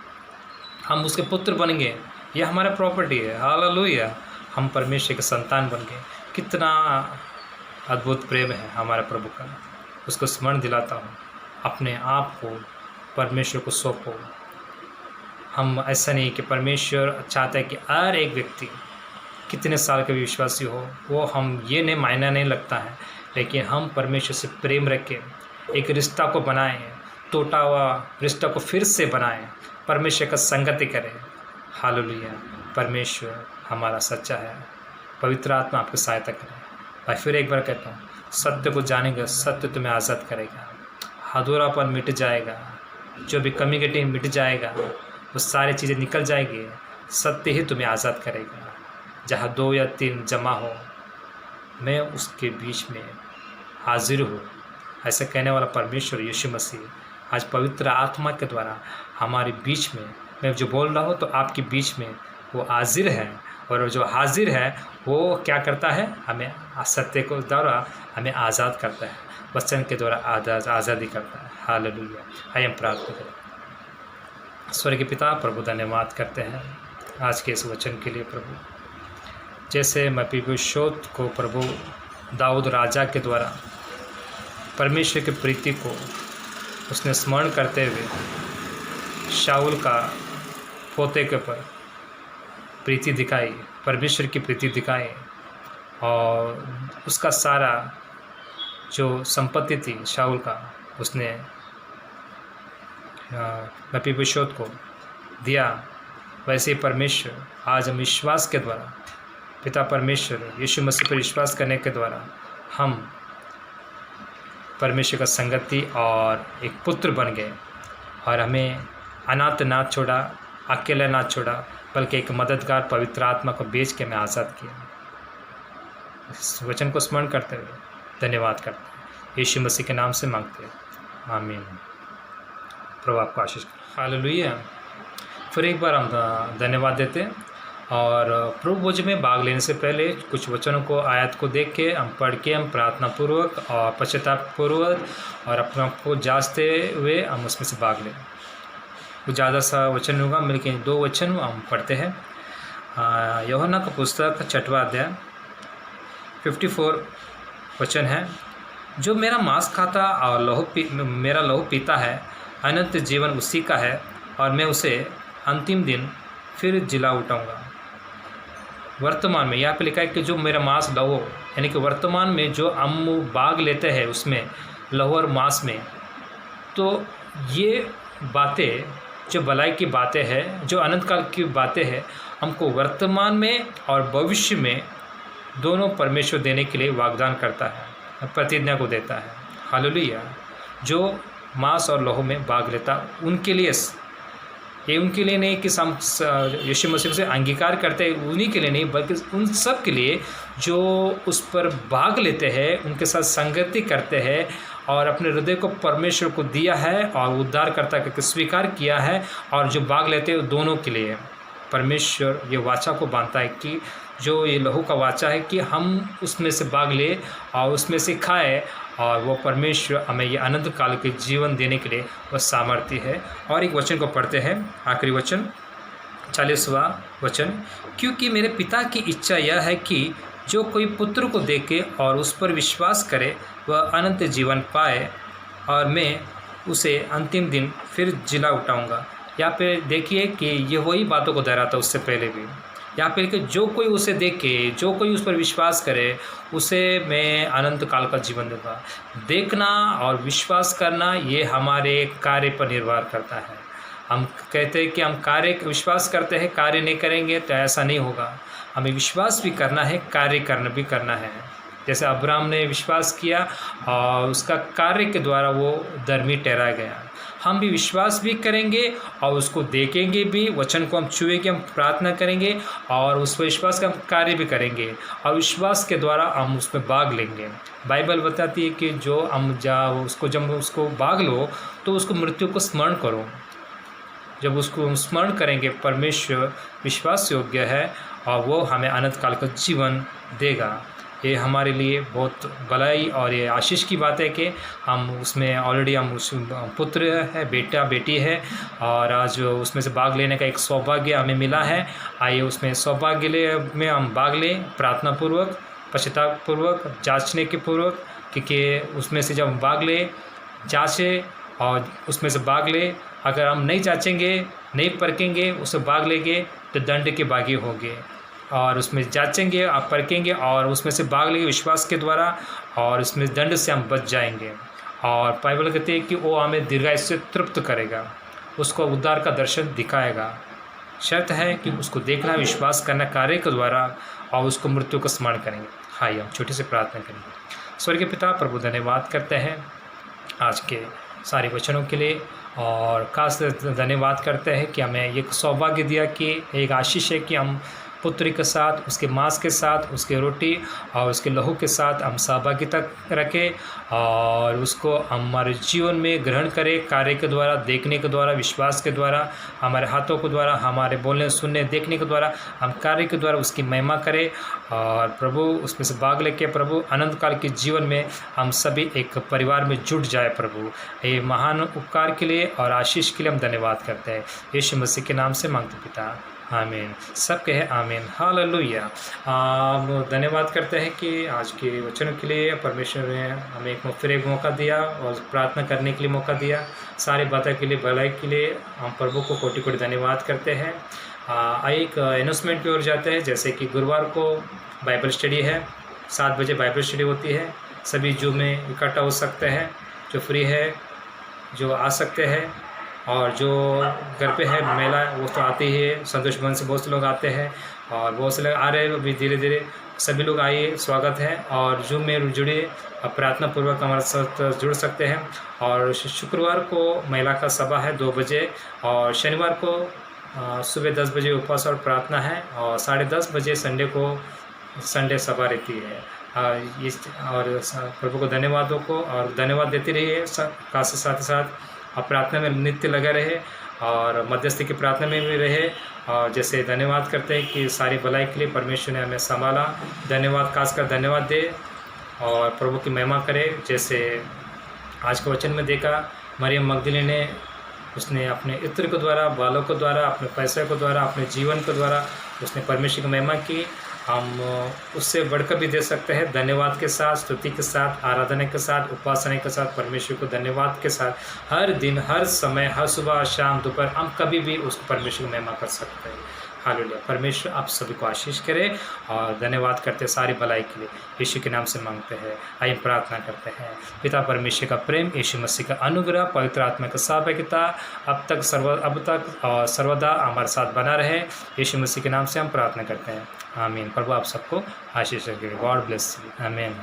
हम उसके पुत्र बनेंगे, ये हमारा प्रॉपर्टी है। हालेलुया। हम परमेश्वर के संतान बन गए। कितना अद्भुत प्रेम है हमारे प्रभु का, उसको स्मरण दिलाता हूँ। अपने आप को परमेश्वर को सौंपो। हम ऐसा नहीं कि परमेश्वर चाहता है कि हर एक व्यक्ति कितने साल का भी विश्वासी हो, वो हम ये नहीं मायना नहीं लगता है, लेकिन हम परमेश्वर से प्रेम रखें, एक रिश्ता को बनाएं, टूटा हुआ रिश्ता को फिर से बनाएं, परमेश्वर का संगति करें। हालेलुया। परमेश्वर हमारा सच्चा है। पवित्र आत्मा आपकी सहायता करे। भाई फिर एक बार कहता हूँ, सत्य को जानेंगे, सत्य तुम्हें आज़ाद करेगा। अधूरापन मिट जाएगा, जो भी कमी घटी मिट जाएगा, वो सारी चीज़ें निकल जाएगी। सत्य ही तुम्हें आज़ाद करेगा। जहाँ 2 या 3 जमा हो, मैं उसके बीच में हाजिर हूँ, ऐसा कहने वाला परमेश्वर यीशु मसीह आज पवित्र आत्मा के द्वारा हमारे बीच में, मैं जो बोल रहा हूँ तो आपके बीच में वो हाजिर है। और जो हाजिर है वो क्या करता है, हमें सत्य को द्वारा हमें आज़ाद करता है, वचन के द्वारा आज़ादी करता है। हालेलुया। आइए हम प्रार्थना करें। स्वर्गीय पिता, प्रभु धन्यवाद करते हैं आज के इस वचन के लिए। प्रभु जैसे मपीबोशेत को प्रभु दाऊद राजा के द्वारा परमेश्वर की प्रीति को उसने स्मरण करते हुए शाऊल का पोते के ऊपर प्रीति दिखाई, परमेश्वर की प्रीति दिखाई, और उसका सारा जो संपत्ति थी शाऊल का उसने मपीबोशेत को दिया। वैसे ही परमेश्वर आज हम विश्वास के द्वारा पिता परमेश्वर यीशु मसीह पर विश्वास करने के द्वारा हम परमेश्वर का संगति और एक पुत्र बन गए, और हमें अनाथ ना छोड़ा, अकेला ना छोड़ा, बल्कि एक मददगार पवित्र आत्मा को बेच के हमें आज़ाद किया। इस वचन को स्मरण करते हुए धन्यवाद करते हैं, यीशु मसीह के नाम से मांगते हैं, आमीन। प्रभु आपको आशीष करे। हालेलुया। फिर एक बार हम धन्यवाद देते हैं, और प्रभु भोज में भाग लेने से पहले कुछ वचनों को, आयत को देख के हम पढ़ के हम प्रार्थना पूर्वक और पश्चाताप पूर्वक और अपने आप को जांचते हुए हम उसमें से भाग लें। कुछ ज़्यादा सा वचन होगा, लेकिन 2 वचन हम पढ़ते हैं। यूहन्ना का पुस्तक 6वां अध्याय 54 वचन है। जो मेरा मांस खाता और मेरा लहू पीता है, अनंत जीवन उसी का है, और मैं उसे अंतिम दिन फिर जिला उठाऊँगा। वर्तमान में यहाँ पे लिखा है कि जो मेरा मांस लहू, यानी कि वर्तमान में जो हम भाग लेते हैं उसमें लहू और मांस में, तो ये बातें जो भलाई की बातें हैं, जो अनंत काल की बातें हैं, हमको वर्तमान में और भविष्य में दोनों परमेश्वर देने के लिए वाग्दान करता है, प्रतिज्ञा को देता है। हालेलुया। जो मांस और लहू में भाग लेता उनके लिए, ये उनके लिए नहीं कि हम यीशु मसीह से अंगीकार करते हैं, उन्हीं के लिए नहीं, बल्कि उन सब के लिए जो उस पर भाग लेते हैं, उनके साथ संगति करते हैं और अपने हृदय को परमेश्वर को दिया है और उद्धारकर्ता करके स्वीकार किया है, और जो भाग लेते हैं दोनों के लिए परमेश्वर ये वाचा को बांधता है कि जो ये लहू का वाचा है कि हम उसमें से भाग ले और उसमें से खाए, और वो परमेश्वर हमें ये अनंत काल के जीवन देने के लिए वह सामर्थ्य है। और एक वचन को पढ़ते हैं, आखिरी वचन 40वां वचन। क्योंकि मेरे पिता की इच्छा यह है कि जो कोई पुत्र को देखे और उस पर विश्वास करे वह अनंत जीवन पाए, और मैं उसे अंतिम दिन फिर जिला उठाऊँगा। यहाँ पे देखिए कि ये वही बातों को दोहराता उससे पहले भी, या फिर कि जो कोई उसे देखे, जो कोई उस पर विश्वास करे, उसे मैं अनंत काल का जीवन दूंगा। देखना और विश्वास करना ये हमारे कार्य पर निर्भर करता है। हम कहते हैं कि हम कार्य विश्वास करते हैं, कार्य नहीं करेंगे तो ऐसा नहीं होगा। हमें विश्वास भी करना है, कार्य करना है। जैसे अब्राहम ने विश्वास किया और उसका कार्य के द्वारा वो धर्मी ठहराया गया। हम भी विश्वास भी करेंगे और उसको देखेंगे भी, वचन को हम छुएंगे, हम प्रार्थना करेंगे और उस विश्वास का हम कार्य भी करेंगे और विश्वास के द्वारा हम उसमें भाग लेंगे। बाइबल बताती है कि जो हम जब उसको भाग लो तो उसको मृत्यु को स्मरण करो। जब उसको हम स्मरण करेंगे, परमेश्वर विश्वास योग्य है और वो हमें अनंत काल का जीवन देगा। ये हमारे लिए बहुत भलाई और ये आशीष की बात है कि हम उसमें ऑलरेडी हम उस पुत्र है, बेटा बेटी है और आज उसमें से भाग लेने का एक सौभाग्य हमें मिला है। आइए उसमें सौभाग्य में हम भाग लें, प्रार्थना पूर्वक, पश्चाताप पूर्वक, जांचने के पूर्वक, क्योंकि उसमें से जब हम भाग ले, जांचे और उसमें से भाग ले। अगर हम नहीं जांचेंगे, नहीं परखेंगे, उससे भाग लेंगे तो दंड के भागी होंगे। और उसमें जांचेंगे, आप परखेंगे और उसमें से भाग लेंगे विश्वास के द्वारा और उसमें दंड से हम बच जाएंगे। और बाइबल कहते हैं कि वो हमें दीर्घायु से तृप्त करेगा, उसको उद्धार का दर्शन दिखाएगा। शर्त है कि उसको देखना, विश्वास करना कार्य के द्वारा और उसको मृत्यु को स्मरण करेंगे। हाय, हम छोटी सी प्रार्थना करेंगे। स्वर्गीय पिता, प्रभु धन्यवाद करते हैं आज के सारे वचनों के लिए और खास धन्यवाद करते हैं कि हमें एक सौभाग्य दिया कि एक आशीष है कि हम पुत्री के साथ, उसके मांस के साथ, उसके रोटी और उसके लहू के साथ हम सहभागिता रखें और उसको हमारे जीवन में ग्रहण करें, कार्य के द्वारा, देखने के द्वारा, विश्वास के द्वारा, हमारे हाथों के द्वारा, हमारे बोलने सुनने देखने के द्वारा, हम कार्य के द्वारा उसकी महिमा करें और प्रभु उसमें से भाग लेके प्रभु अनंत काल के जीवन में हम सभी एक परिवार में जुट जाए। प्रभु ये महान उपकार के लिए और आशीष के लिए हम धन्यवाद करते हैं। यीशु मसीह के नाम से मांगते पिता, आमीन। सब कहे आमीन, हालेलुया। धन्यवाद करते हैं कि आज के वचनों के लिए परमेश्वर ने हमें फिर एक मौका दिया और प्रार्थना करने के लिए मौका दिया। सारी बातों के लिए, भलाई के लिए हम प्रभु को कोटि कोटि धन्यवाद करते हैं। एक अनाउंसमेंट की ओर जाते हैं, जैसे कि गुरुवार को बाइबल स्टडी है, 7 बजे बाइबल स्टडी होती है। सभी जूम में इकट्ठा हो सकते हैं, जो फ्री है जो आ सकते हैं और जो घर पे है महिला वो तो आती ही है। संतोष भवन से बहुत से लोग आते हैं और बहुत से लोग आ रहे हैं अभी धीरे धीरे। सभी लोग आइए, स्वागत है और जूम में जुड़े, प्रार्थना पूर्वक हमारे साथ जुड़ सकते हैं। और शुक्रवार को महिला का सभा है 2 बजे और शनिवार को सुबह 10 बजे उपवास और प्रार्थना है और 10:30 बजे संडे को संडे सभा रहती है। और प्रभु को धन्यवादों को और धन्यवाद देते रहिए, साथ ही साथ और प्रार्थना में नित्य लगा रहे और मध्यस्थी की प्रार्थना में भी रहे। और जैसे धन्यवाद करते हैं कि सारी भलाई के लिए परमेश्वर ने हमें संभाला, धन्यवाद, खासकर धन्यवाद दे और प्रभु की महिमा करे। जैसे आज के वचन में देखा, मरियम मगदलीनी ने उसने अपने इत्र के द्वारा, बालों के द्वारा, अपने पैसे के द्वारा, अपने जीवन के द्वारा उसने परमेश्वर की महिमा की। हम उससे बढ़कर भी दे सकते हैं, धन्यवाद के साथ, स्तुति के साथ, आराधना के साथ, उपासना के साथ, परमेश्वर को धन्यवाद के साथ हर दिन, हर समय, हर सुबह, शाम, दोपहर, हम कभी भी उसको परमेश्वर की महिमा कर सकते हैं। हालेलुया। परमेश्वर आप सभी को आशीष करे और धन्यवाद करते हैं सारी भलाई के लिए। यीशु के नाम से मांगते हैं, आइए प्रार्थना करते हैं। पिता परमेश्वर का प्रेम, यीशु मसीह का अनुग्रह, पवित्र आत्मा का सहभागिता अब तक और सर्वदा हमारे साथ बना रहे। यीशु मसीह के नाम से हम प्रार्थना करते हैं, आमीन। प्रभु आप सबको आशीष रखे। गॉड ब्लेस यू, आमीन।